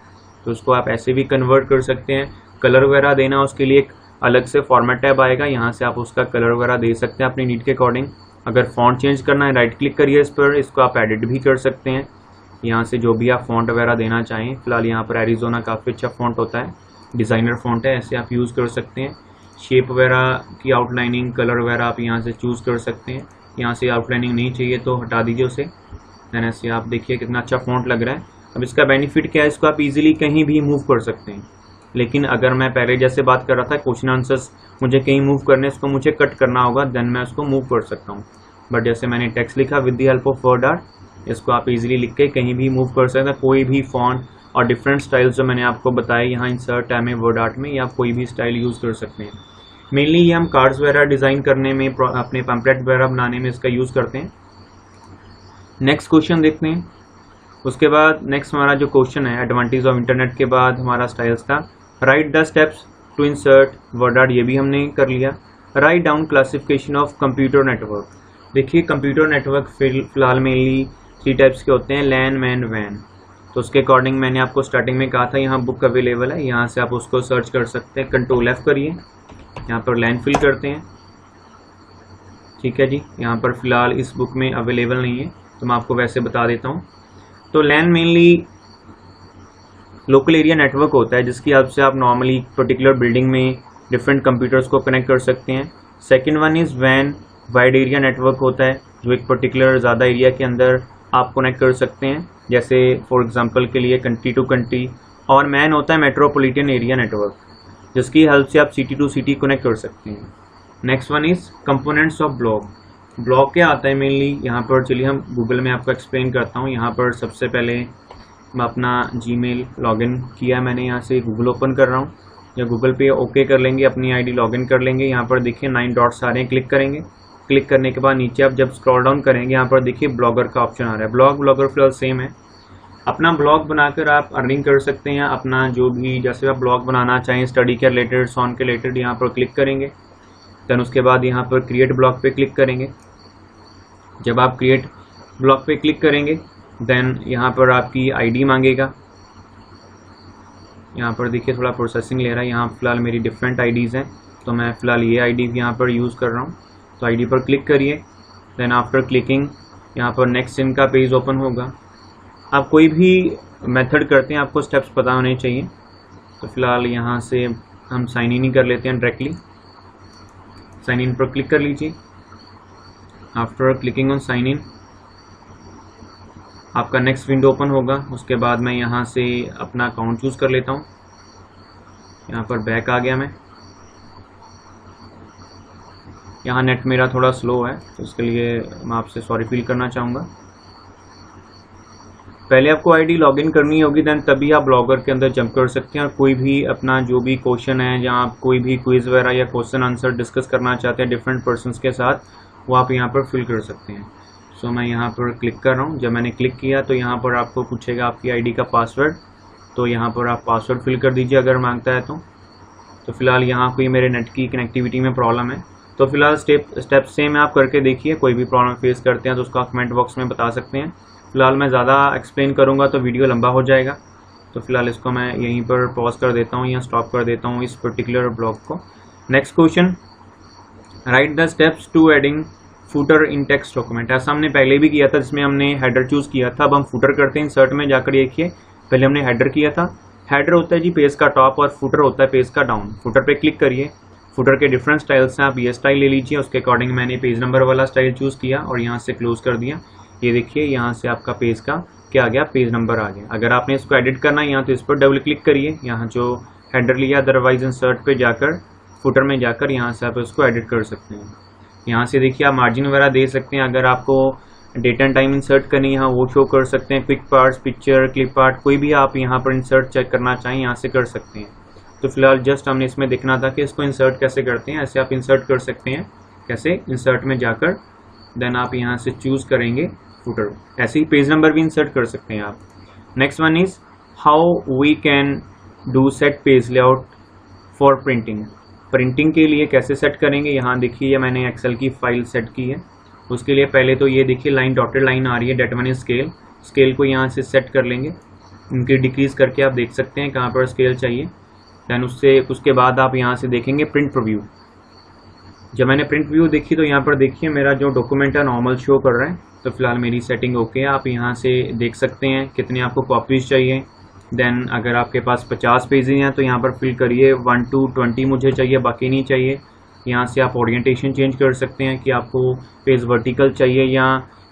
तो उसको आप ऐसे भी कन्वर्ट कर सकते हैं। कलर वगैरह देना उसके लिए एक अलग से फॉर्मेट टैब आएगा, यहाँ से आप उसका कलर वगैरह दे सकते हैं अपनी नीड के अकॉर्डिंग। अगर फॉन्ट चेंज करना है राइट क्लिक करिए इस पर, इसको आप एडिट भी कर सकते हैं यहाँ से जो भी आप फॉन्ट वगैरह देना चाहें। फिलहाल यहाँ पर एरिज़ोना काफ़ी अच्छा फॉन्ट होता है, डिज़ाइनर फॉन्ट है, ऐसे आप यूज़ कर सकते हैं। शेप वगैरह की आउटलाइनिंग कलर वगैरह आप यहाँ से चूज़ कर सकते हैं। यहाँ से आउटलाइनिंग नहीं चाहिए तो हटा दीजिए उसे। देन ऐसे आप देखिए कितना अच्छा फॉन्ट लग रहा है। अब इसका बेनिफिट क्या है, इसको आप इजीली कहीं भी मूव कर सकते हैं। लेकिन अगर मैं पहले जैसे बात कर रहा था क्वेश्चन आंसर्स मुझे कहीं मूव करने, इसको मुझे कट करना होगा, देन मैं उसको मूव कर सकता हूँ। बट जैसे मैंने टेक्स्ट लिखा with the help of word art, इसको आप इजीली लिख के कहीं भी मूव कर सकते हैं। कोई भी फॉन्ट और डिफरेंट स्टाइल्स जो मैंने आपको बताए यहाँ इंसर्ट है में वर्ड आर्ट में, या आप कोई भी स्टाइल यूज़ कर सकते हैं। मेनली ये हम कार्ड्स वगैरह डिज़ाइन करने में, अपने पैम्पलेट वगैरह बनाने में इसका यूज़ करते हैं। नेक्स्ट क्वेश्चन देखते हैं। उसके बाद नेक्स्ट हमारा जो क्वेश्चन है एडवांटेज ऑफ इंटरनेट के बाद हमारा स्टाइल्स का, write the steps to insert word art, ये भी हमने कर लिया। Write down classification of computer network. देखिए कंप्यूटर नेटवर्क फिलहाल मेनली 3 टाइप्स के होते हैं, लैन, मैन, वैन। तो उसके अकॉर्डिंग मैंने आपको स्टार्टिंग में कहा था यहाँ बुक अवेलेबल है, यहाँ से आप उसको सर्च कर सकते हैं। कंट्रोल F करिए, यहाँ पर लैन फिल करते हैं। ठीक है जी, यहाँ पर फिलहाल इस बुक में अवेलेबल नहीं है तो मैं आपको वैसे बता देता हूँ। तो लैन मेनली लोकल एरिया नेटवर्क होता है जिसकी हेल्प से आप नॉर्मली पर्टिकुलर बिल्डिंग में डिफरेंट कंप्यूटर्स को कनेक्ट कर सकते हैं। Second one is van, wide area network होता है जो एक पर्टिकुलर ज़्यादा एरिया के अंदर आप कनेक्ट कर सकते हैं, जैसे फॉर एग्जांपल के लिए कंट्री टू कंट्री। और मैन होता है मेट्रोपॉलिटन एरिया नेटवर्क, जिसकी हेल्प से आप सिटी टू सिटी कनेक्ट कर सकते हैं। Next one is components of blog. Blog क्या आता है मेनली, यहाँ पर चलिए हम गूगल में आपको एक्सप्लेन करता हूँ। यहाँ पर सबसे पहले मैं अपना जीमेल लॉगिन किया, मैंने यहाँ से गूगल ओपन कर रहा हूँ, या गूगल पे ओके कर लेंगे, अपनी आईडी लॉगिन कर लेंगे। यहाँ पर देखिए 9 डॉट्स आ रहे हैं, क्लिक करेंगे। क्लिक करने के बाद नीचे आप जब स्क्रॉल डाउन करेंगे यहाँ पर देखिए ब्लॉगर का ऑप्शन आ रहा है। ब्लॉगर फिलहाल सेम है। अपना ब्लॉग बनाकर आप अर्निंग कर सकते हैं, अपना जो भी जैसे आप ब्लॉग बनाना चाहें स्टडी के रिलेटेड, सॉन्ग के रिलेटेड, यहाँ पर क्लिक करेंगे। देन उसके बाद यहाँ पर क्रिएट ब्लॉग पे क्लिक करेंगे। जब आप क्रिएट ब्लॉग पे क्लिक करेंगे देन यहाँ पर आपकी आईडी मांगेगा। यहाँ पर देखिए थोड़ा प्रोसेसिंग ले रहा है, यहाँ फिलहाल मेरी डिफरेंट आईडीज़ हैं तो मैं फ़िलहाल ये आईडी यहाँ पर यूज़ कर रहा हूँ। तो आईडी पर क्लिक करिए। देन आफ्टर क्लिकिंग यहाँ पर नेक्स्ट इन का पेज ओपन होगा। आप कोई भी मेथड करते हैं आपको स्टेप्स पता होने चाहिए। तो फिलहाल यहाँ से हम साइन इन ही कर लेते हैं डायरेक्टली। साइन इन पर क्लिक कर लीजिए। After clicking on sign in आपका नेक्स्ट विंडो ओपन होगा। उसके बाद मैं यहाँ से अपना अकाउंट चूज़ कर लेता हूँ। यहाँ पर बैक आ गया मैं। यहाँ नेट मेरा थोड़ा स्लो है तो इसके लिए मैं आपसे सॉरी फील करना चाहूँगा। पहले आपको आईडी लॉगिन करनी होगी, देन तभी आप ब्लॉगर के अंदर जंप कर सकते हैं और कोई भी अपना जो भी क्वेश्चन है, जहाँ आप कोई भी क्विज़ वगैरह या क्वेश्चन आंसर डिस्कस करना चाहते हैं डिफरेंट पर्सनस के साथ, वो आप यहाँ पर फिल कर सकते हैं। सो मैं यहाँ पर क्लिक कर रहा हूँ। जब मैंने क्लिक किया तो यहाँ पर आपको पूछेगा आपकी आईडी का पासवर्ड, तो यहाँ पर आप पासवर्ड फिल कर दीजिए अगर मांगता है तो फिलहाल यहाँ कोई मेरे नेट की कनेक्टिविटी में प्रॉब्लम है। तो फिलहाल स्टेप सेम आप करके देखिए, कोई भी प्रॉब्लम फेस करते हैं तो उसका कमेंट बॉक्स में बता सकते हैं। फिलहाल मैं ज़्यादा एक्सप्लेन करूँगा तो वीडियो लंबा हो जाएगा, तो फिलहाल इसको मैं यहीं पर पॉज कर देता हूँ या स्टॉप कर देता हूँ इस पर्टिकुलर ब्लॉग को। Next question, write the steps to adding footer in text document. ऐसा हमने पहले भी किया था जिसमें हमने हेडर चूज़ किया था। अब हम फूटर करते हैं। इंसर्ट में जाकर देखिए, पहले हमने हेडर किया था। हेडर होता है जी पेज का टॉप और फूटर होता है पेज का डाउन। फूटर पे क्लिक करिए। फूटर के डिफरेंट स्टाइल्स हैं, आप ये स्टाइल ले लीजिए। उसके अकॉर्डिंग मैंने पेज नंबर वाला स्टाइल चूज़ किया और यहाँ से क्लोज कर दिया। ये देखिए यहाँ से आपका पेज का क्या आ गया, पेज नंबर आ गया। अगर आपने इसको एडिट करना है यहाँ तो इस पर डबल क्लिक करिए। यहाँ जो हेडर लिया, अदरवाइज इंसर्ट पे जाकर फुटर में जाकर यहाँ से आप इसको एडिट कर सकते हैं। यहाँ से देखिए आप मार्जिन वगैरह दे सकते हैं। अगर आपको डेट एंड टाइम इंसर्ट करनी है यहाँ वो शो कर सकते हैं। Quick parts, picture, clip art, कोई भी आप यहाँ पर इंसर्ट चेक करना चाहें यहाँ से कर सकते हैं। तो फिलहाल जस्ट हमने इसमें देखना था कि इसको इंसर्ट कैसे करते हैं। ऐसे आप इंसर्ट कर सकते हैं। कैसे? इंसर्ट में जाकर देन आप यहाँ से चूज करेंगे फुटर। ऐसे ही पेज नंबर भी इंसर्ट कर सकते हैं आप। Next one is how we can do set page layout for printing. Printing के लिए कैसे सेट करेंगे, यहाँ देखिए मैंने एक्सेल की फाइल सेट की है। उसके लिए पहले तो ये देखिए लाइन, डॉटेड लाइन आ रही है, that one is scale. Scale को यहाँ से सेट कर लेंगे, इनकी डिक्रीज करके आप देख सकते हैं कहाँ पर स्केल चाहिए। दैन उसके बाद आप यहाँ से देखेंगे प्रिंट प्रीव्यू। जब मैंने प्रिंट व्यू देखी तो यहाँ पर देखिए मेरा जो डॉक्यूमेंट है नॉर्मल शो कर रहा है। तो फिलहाल मेरी सेटिंग ओके है। आप यहाँ से देख सकते हैं कितने आपको कॉपीज चाहिए। देन अगर आपके पास 50 पेजेस हैं तो यहाँ पर फिल करिए 1 to 20 मुझे चाहिए, बाकी नहीं चाहिए। यहाँ से आप ओरिएंटेशन चेंज कर सकते हैं कि आपको पेज वर्टिकल चाहिए या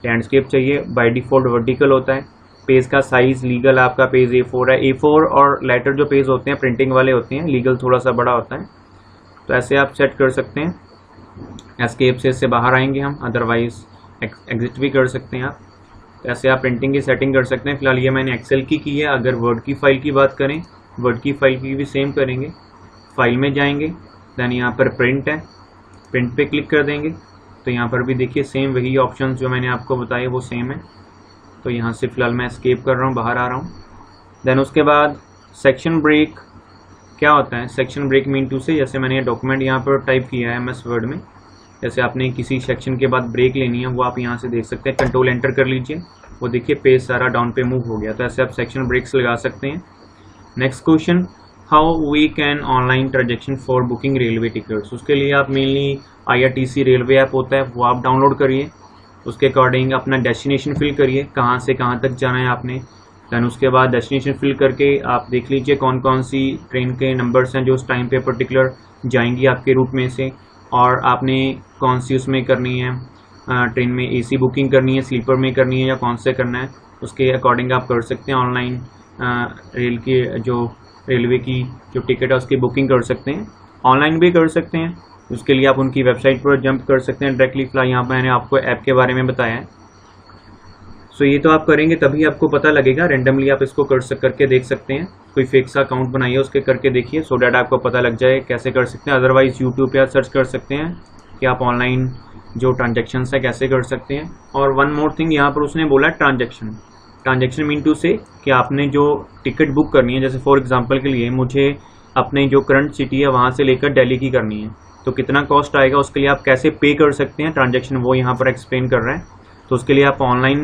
लैंडस्केप चाहिए। बाय डिफ़ॉल्ट वर्टिकल होता है। पेज का साइज़ लीगल आपका पेज A4 है। A4 और लेटर जो पेज होते हैं प्रिंटिंग वाले होते हैं, लीगल थोड़ा सा बड़ा होता है। तो ऐसे आप सेट कर सकते हैं। एस्केप से इससे बाहर आएंगे हम, अदरवाइज एग्जिट भी कर सकते हैं आप। तो ऐसे आप प्रिंटिंग की सेटिंग कर सकते हैं। फिलहाल ये मैंने एक्सेल की है। अगर वर्ड की फाइल की बात करें, वर्ड की फाइल की भी सेम करेंगे। फाइल में जाएंगे, देन यहाँ पर प्रिंट है, प्रिंट पे क्लिक कर देंगे। तो यहाँ पर भी देखिए सेम वही ऑप्शन जो मैंने आपको बताए वो सेम है। तो यहाँ से फिलहाल मैं एस्केप कर रहा हूँ, बाहर आ रहा हूँ। देन उसके बाद सेक्शन ब्रेक क्या होता है? सेक्शन ब्रेक मीन टू से, जैसे मैंने डॉक्यूमेंट यहाँ पर टाइप किया है MS वर्ड में, जैसे आपने किसी सेक्शन के बाद ब्रेक लेनी है वो आप यहाँ से देख सकते हैं। कंट्रोल एंटर कर लीजिए, वो देखिए पेज सारा डाउन पे मूव हो गया। तो ऐसे आप सेक्शन ब्रेक्स लगा सकते हैं। Next question, how we can online transaction for booking railway tickets. उसके लिए आप मेनली IRTC रेलवे ऐप होता है वो आप डाउनलोड करिए। उसके अकॉर्डिंग अपना डेस्टिनेशन फिल करिए, कहाँ से कहाँ तक जाना है आपने। दैन उसके बाद डेस्टिनेशन फिल करके आप देख लीजिए कौन कौन सी ट्रेन के नंबर्स हैं जो उस टाइम पे पर्टिकुलर जाएंगी आपके रूट में से, और आपने कौन सी उसमें करनी है, ट्रेन में AC बुकिंग करनी है, स्लीपर में करनी है या कौन से करना है, उसके अकॉर्डिंग आप कर सकते हैं। ऑनलाइन रेलवे की जो टिकट है उसकी बुकिंग कर सकते हैं। ऑनलाइन भी कर सकते हैं, उसके लिए आप उनकी वेबसाइट पर जंप कर सकते हैं डायरेक्टली। फिलहाल यहाँ पर मैंने आपको ऐप के बारे में बताया है। सो ये तो आप करेंगे तभी आपको पता लगेगा। रेंडमली आप इसको करके देख सकते हैं। कोई फेक सा अकाउंट बनाइए, उसके करके देखिए, सो डैट आपको पता लग जाए कैसे कर सकते हैं। अदरवाइज यूट्यूब पे आप सर्च कर सकते हैं कि आप ऑनलाइन जो ट्रांजेक्शन है कैसे कर सकते हैं। और वन मोर थिंग, यहाँ पर उसने बोला ट्रांजेक्शन मीन टू से कि आपने जो टिकट बुक करनी है, जैसे फॉर एग्जांपल के लिए मुझे अपने जो करंट सिटी है वहाँ से लेकर दिल्ली की करनी है, तो कितना कॉस्ट आएगा, उसके लिए आप कैसे पे कर सकते हैं ट्रांजेक्शन, वो यहाँ पर एक्सप्लेन कर रहे हैं। तो उसके लिए आप ऑनलाइन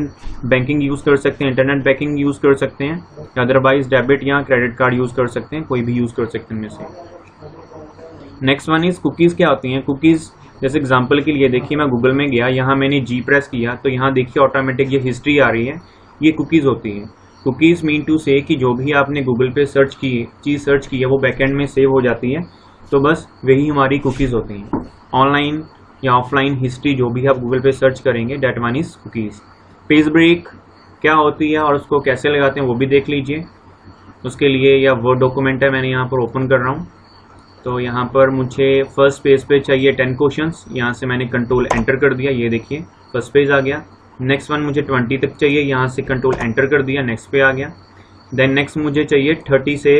बैंकिंग यूज़ कर सकते हैं, इंटरनेट बैंकिंग यूज़ कर सकते हैं, अदरवाइज डेबिट या क्रेडिट कार्ड यूज़ कर सकते हैं, कोई भी यूज़ कर सकते हैं इनमें से। नेक्स्ट वन इज़ कुकीज़ क्या होती हैं। कुकीज़ जैसे एग्जांपल के लिए देखिए मैं गूगल में गया, यहाँ मैंने G प्रेस किया तो यहाँ देखिए ऑटोमेटिक ये हिस्ट्री आ रही है, ये कुकीज़ होती हैं। कुकीज़ मीन टू से कि जो भी आपने गूगल पे सर्च की है वो बैकएंड में सेव हो जाती है। तो बस वही हमारी कुकीज़ होती हैं। ऑनलाइन या ऑफलाइन हिस्ट्री जो भी आप गूगल पे सर्च करेंगे, that one is cookies. Page break क्या होती है और उसको कैसे लगाते हैं वो भी देख लीजिए। उसके लिए या वर्ड डॉक्यूमेंट है, मैंने यहाँ पर ओपन कर रहा हूँ। तो यहाँ पर मुझे फर्स्ट पेज पे चाहिए 10 क्वेश्चंस, यहाँ से मैंने कंट्रोल एंटर कर दिया, ये देखिए फर्स्ट पेज आ गया। नेक्स्ट वन मुझे 20 तक चाहिए, यहाँ से कंट्रोल एंटर कर दिया, नेक्स्ट पे आ गया। देन नेक्स्ट मुझे चाहिए 30 से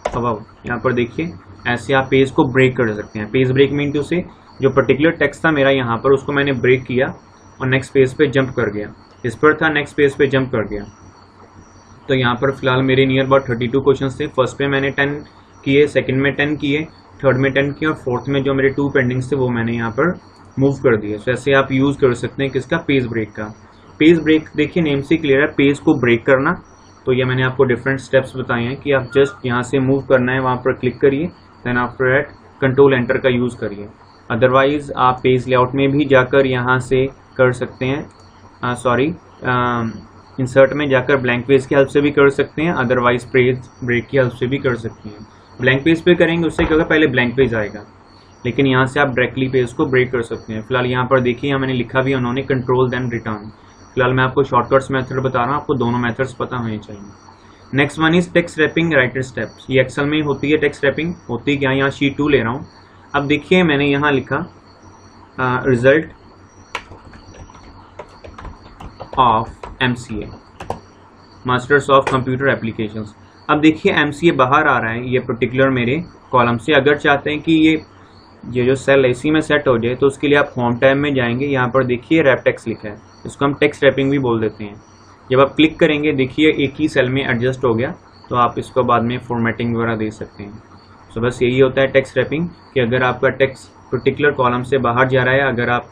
अबव, यहाँ पर देखिए ऐसे आप पेज को ब्रेक कर सकते हैं। पेज ब्रेक मीन टू से जो पर्टिकुलर टेक्स्ट था मेरा यहाँ पर, उसको मैंने ब्रेक किया और नेक्स्ट पेज पे जंप कर गया। इस पर था, नेक्स्ट पेज पे जंप कर गया। तो यहाँ पर फिलहाल मेरे नियर अबाउट 32 क्वेश्चन थे। फर्स्ट पे मैंने 10 किए, सेकंड में 10 किए, थर्ड में 10 किए और फोर्थ में जो मेरे 2 पेंडिंग्स थे वो मैंने यहाँ पर मूव कर दिए। तो ऐसे आप यूज़ कर सकते हैं किसका, पेज ब्रेक का। पेज ब्रेक देखिए नेम से क्लियर है, पेज को ब्रेक करना। तो ये मैंने आपको डिफरेंट स्टेप्स बताए हैं कि आप जस्ट यहाँ से मूव करना है, वहाँ पर क्लिक करिए, then after that control enter का यूज़ करिए। अदरवाइज आप पेज लेआउट में भी जाकर यहाँ से कर सकते हैं, इंसर्ट में जाकर ब्लैंक पेज की हेल्प से भी कर सकते हैं, अदरवाइज पेज ब्रेक की हेल्प से भी कर सकते हैं। ब्लैंक पेज पे करेंगे उससे क्या होगा, पहले ब्लैंक पेज आएगा, लेकिन यहाँ से आप डायरेक्टली पेज को ब्रेक कर सकते हैं। फिलहाल यहाँ पर देखिए, यहाँ मैंने लिखा भी उन्होंने कंट्रोल देन रिटर्न। फिलहाल मैं आपको शॉर्टकट्स मेथड बता रहा हूँ, आपको दोनों मेथड्स पता होने चाहिए। Next one is text wrapping writer steps. ये एक्सेल में होती है टेक्स्ट रैपिंग, होती क्या, यहाँ शीट 2 ले रहा हूँ। अब देखिए मैंने यहाँ लिखा result of MCA masters of computer applications. अब देखिए MCA बाहर आ रहा है ये पर्टिकुलर मेरे कॉलम से। अगर चाहते हैं कि ये जो सेल इसी में सेट हो जाए तो उसके लिए आप होम टैब में जाएंगे, यहाँ पर देखिए रैप टेक्स्ट लिखा है, इसको हम टेक्स्ट रैपिंग भी बोल देते हैं। जब आप क्लिक करेंगे देखिए एक ही सेल में एडजस्ट हो गया, तो आप इसको बाद में फॉर्मेटिंग वगैरह दे सकते हैं। तो बस यही होता है टेक्स्ट रैपिंग कि अगर आपका टेक्स्ट पर्टिकुलर कॉलम से बाहर जा रहा है, अगर आप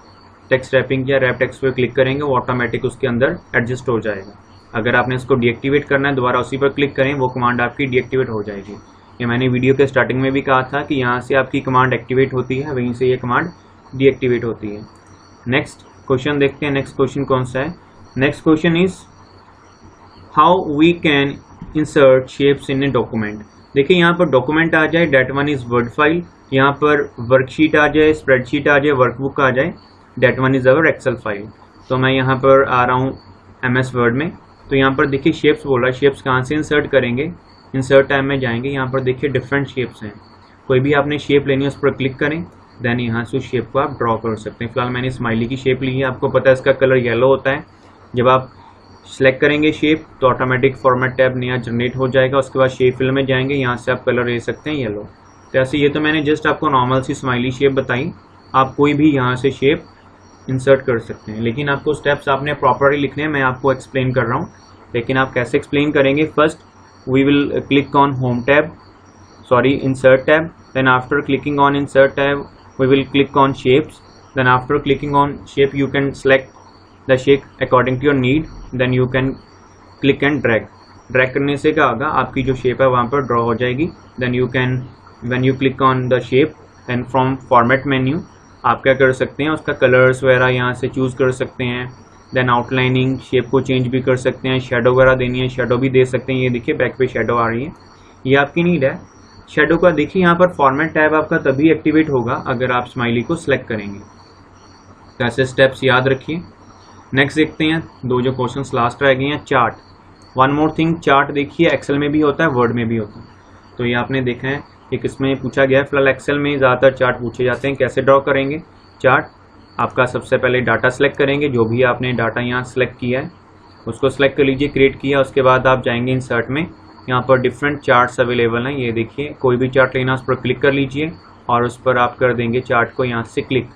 टेक्स्ट रैपिंग या रैप टेक्स्ट पर क्लिक करेंगे वो ऑटोमेटिक उसके अंदर एडजस्ट हो जाएगा। अगर आपने इसको डीएक्टिवेट करना है दोबारा उसी पर क्लिक करें, वो कमांड आपकी डीएक्टिवेट हो जाएगी। ये मैंने वीडियो के स्टार्टिंग में भी कहा था कि यहाँ से आपकी कमांड एक्टिवेट होती है, वहीं से ये कमांड डीएक्टिवेट होती है। नेक्स्ट क्वेश्चन देखते हैं, नेक्स्ट क्वेश्चन कौन सा है। Next question is how we can insert shapes in a document. देखिए यहाँ पर डॉक्यूमेंट आ जाए, that one is Word file, यहाँ पर वर्कशीट आ जाए, स्प्रेडशीट आ जाए, वर्कबुक आ जाए, that one is our Excel file. तो मैं यहाँ पर आ रहा हूँ MS वर्ड में, तो यहाँ पर देखिए शेप्स बोल रहा है, शेप्स कहाँ से इंसर्ट करेंगे, इंसर्ट टाइम में जाएंगे, यहाँ पर देखिए डिफरेंट शेप्स हैं, कोई भी आपने शेप लेनी है उस पर क्लिक करें, देन यहाँ से उस शेप को आप ड्रॉ कर सकते हैं। फिलहाल मैंने स्माइली की शेप ली है, आपको पता है इसका कलर येलो होता है। जब आप सेलेक्ट करेंगे शेप तो ऑटोमेटिक फॉर्मेट टैब नया जनरेट हो जाएगा, उसके बाद शेप फिल में जाएंगे, यहाँ से आप कलर ले सकते हैं येलो। तो ऐसे ये तो मैंने जस्ट आपको नॉर्मल सी स्माइली शेप बताई, आप कोई भी यहाँ से शेप इंसर्ट कर सकते हैं, लेकिन आपको स्टेप्स आपने प्रॉपरली लिखने हैं, मैं आपको एक्सप्लेन कर रहा हूँ। लेकिन आप कैसे एक्सप्लेन करेंगे, first we will click on home tab, insert tab, then after clicking on insert tab we will click on shapes, then after clicking on shape you can select the shape according to your need, then you can click and drag करने से क्या होगा, आपकी जो शेप है वहाँ पर ड्रॉ हो जाएगी। then you can when you click on the shape and from format menu आप क्या कर सकते हैं, उसका कलर्स वगैरह यहाँ से चूज़ कर सकते हैं। देन आउटलाइनिंग, शेप को चेंज भी कर सकते हैं, शेडो वगैरह देनी है शेडो भी दे सकते हैं। ये देखिए बैक पे शेडो आ रही है, ये आपकी नीड है शेडो का। देखिए यहाँ पर फॉर्मेट टैब आपका तभी एक्टिवेट होगा अगर आप स्माइली को सिलेक्ट करेंगे। तो ऐसे स्टेप्स याद रखिए। नेक्स्ट देखते हैं, दो जो क्वेश्चंस लास्ट रह गए हैं। Chart, one more thing, chart देखिए एक्सेल में भी होता है, वर्ड में भी होता है। तो ये आपने देखा है कि किसमें पूछा गया है। फिलहाल एक्सेल में ज़्यादातर चार्ट पूछे जाते हैं। कैसे ड्रॉ करेंगे चार्ट, आपका सबसे पहले डाटा सेलेक्ट करेंगे, जो भी आपने डाटा यहाँ सेलेक्ट किया है उसको सेलेक्ट कर लीजिए, क्रिएट किया। उसके बाद आप जाएंगे इंसर्ट में, यहाँ पर डिफरेंट चार्ट्स अवेलेबल हैं। ये देखिए कोई भी चार्ट लेना उस पर क्लिक कर लीजिए और उस पर आप कर देंगे चार्ट को यहाँ से क्लिक।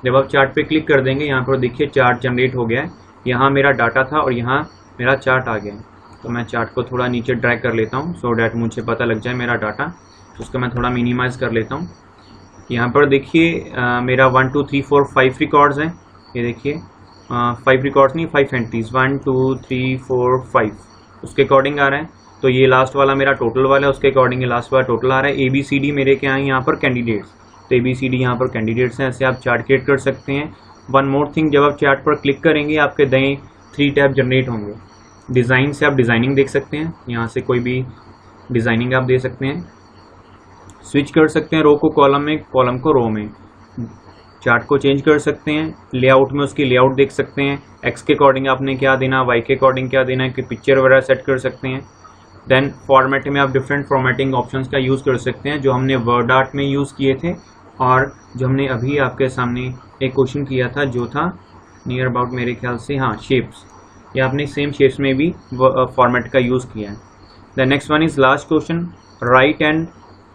जब आप चार्ट पे क्लिक कर देंगे यहाँ पर देखिए चार्ट जनरेट हो गया है। यहाँ मेरा डाटा था और यहाँ मेरा चार्ट आ गया। तो मैं चार्ट को थोड़ा नीचे ड्रैग कर लेता हूँ सो डैट मुझे पता लग जाए मेरा डाटा। तो उसको मैं थोड़ा मिनिमाइज़ कर लेता हूँ। यहाँ पर देखिए मेरा 1 2 3 4 5 रिकॉर्ड्स हैं। ये देखिए 5 रिकॉर्ड्स नहीं, 5 एंट्रीज, 1 2 3 4 5 उसके अकॉर्डिंग आ रहा है। तो ये लास्ट वाला मेरा टोटल वाला है, उसके अकॉर्डिंग ये लास्ट वाला टोटल आ रहा है। ABCD मेरे क्या हैं यहाँ पर कैंडिडेट्स, तो ABCD यहाँ पर कैंडिडेट्स हैं। ऐसे आप चार्ट क्रिएट कर सकते हैं। वन मोर थिंग, जब आप चार्ट पर क्लिक करेंगे आपके दाएं 3 टैब जनरेट होंगे। डिज़ाइन से आप डिज़ाइनिंग देख सकते हैं, यहाँ से कोई भी डिज़ाइनिंग आप दे सकते हैं। स्विच कर सकते हैं रो को कॉलम में, कॉलम को रो में। चार्ट को चेंज कर सकते हैं, लेआउट में उसकी लेआउट देख सकते हैं, एक्स के अकॉर्डिंग आपने क्या देना, वाई के अकॉर्डिंग क्या देना है, कि पिक्चर वगैरह सेट कर सकते हैं। देन फॉर्मेट में आप डिफरेंट फॉर्मेटिंग ऑप्शंस का यूज़ कर सकते हैं, जो हमने वर्ड आर्ट में यूज़ किए थे और जो हमने अभी आपके सामने एक क्वेश्चन किया था जो था नियर अबाउट मेरे ख्याल से, हाँ शेप्स, ये आपने सेम शेप्स में भी फॉर्मेट का यूज़ किया है। The next one is last question, right and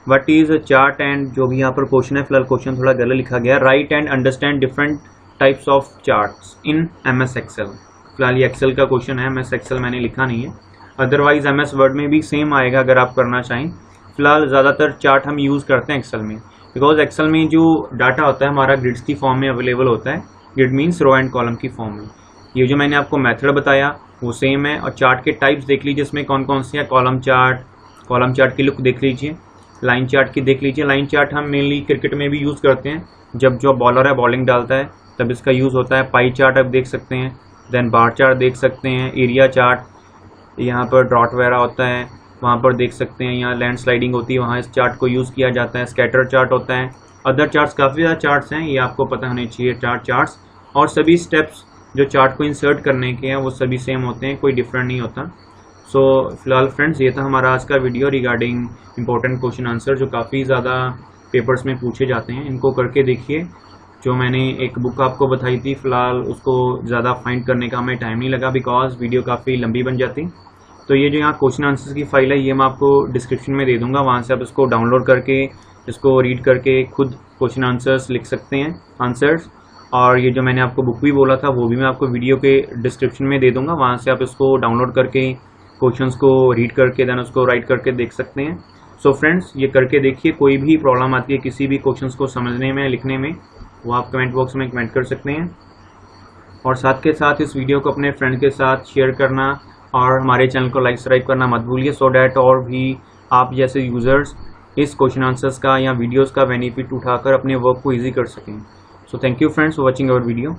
what is a chart and, जो भी यहाँ पर क्वेश्चन है, फिलहाल क्वेश्चन थोड़ा गलत लिखा गया है। Write and understand different types of charts in MS Excel. फिलहाल ये एक्सेल का क्वेश्चन है, MS एक्सेल मैंने लिखा नहीं है, अदरवाइज MS वर्ड में भी सेम आएगा अगर आप करना चाहें। फिलहाल ज़्यादातर चार्ट हम यूज़ करते हैं एक्सेल में, बिकॉज एक्सेल में जो डाटा होता है हमारा ग्रिड्स की फॉर्म में अवेलेबल होता है। Grid means row and column की फॉर्म में। ये जो मैंने आपको मेथड बताया वो सेम है। और चार्ट के टाइप्स देख लीजिए इसमें कौन कौन से हैं। कॉलम चार्ट की लुक देख लीजिए, लाइन चार्ट की देख लीजिए। लाइन चार्ट हम मेनली क्रिकेट में भी यूज़ करते हैं, जब जो बॉलर है बॉलिंग डालता है तब इसका यूज़ होता है। पाई चार्ट आप देख सकते हैं, देन बार चार्ट देख सकते हैं, एरिया चार्ट, यहाँ पर ड्रॉट वगैरह होता है वहाँ पर देख सकते हैं, यहाँ लैंड स्लाइडिंग होती है वहाँ इस चार्ट को यूज़ किया जाता है। स्कैटर चार्ट होता है, अदर चार्ट्स काफ़ी ज़्यादा चार्ट्स हैं, ये आपको पता होने चाहिए। चार्ट्स और सभी स्टेप्स जो चार्ट को इंसर्ट करने के हैं वो सभी सेम होते हैं, कोई डिफरेंट नहीं होता। सो फिलहाल फ्रेंड्स ये था हमारा आज का video regarding important question answer जो काफ़ी ज़्यादा पेपर्स में पूछे जाते हैं। इनको करके देखिए। जो मैंने एक बुक आपको बताई थी, फ़िलहाल उसको ज़्यादा फाइंड करने का हमें टाइम नहीं लगा बिकॉज वीडियो काफ़ी लंबी बन जाती। तो ये जो यहाँ क्वेश्चन आंसर्स की फाइल है ये मैं आपको डिस्क्रिप्शन में दे दूँगा, वहाँ से आप इसको डाउनलोड करके इसको रीड करके खुद क्वेश्चन आंसर्स लिख सकते हैं आंसर्स। और ये जो मैंने आपको बुक भी बोला था वो भी मैं आपको वीडियो के डिस्क्रिप्शन में दे दूँगा, वहाँ से आप इसको डाउनलोड करके क्वेश्चंस को रीड करके देन उसको राइट करके देख सकते हैं। सो फ्रेंड्स ये करके देखिए। कोई भी प्रॉब्लम आती है किसी भी क्वेश्चंस को समझने में, लिखने में, वो आप कमेंट बॉक्स में कमेंट कर सकते हैं। और साथ के साथ इस वीडियो को अपने फ्रेंड के साथ शेयर करना और हमारे चैनल को लाइक सब्सक्राइब करना मत भूलिए, सो डैट और भी आप जैसे यूज़र्स इस क्वेश्चन आंसर्स का या वीडियोज़ का बेनिफिट उठाकर अपने वर्क को ईजी कर सकें। So thank you friends for watching our video.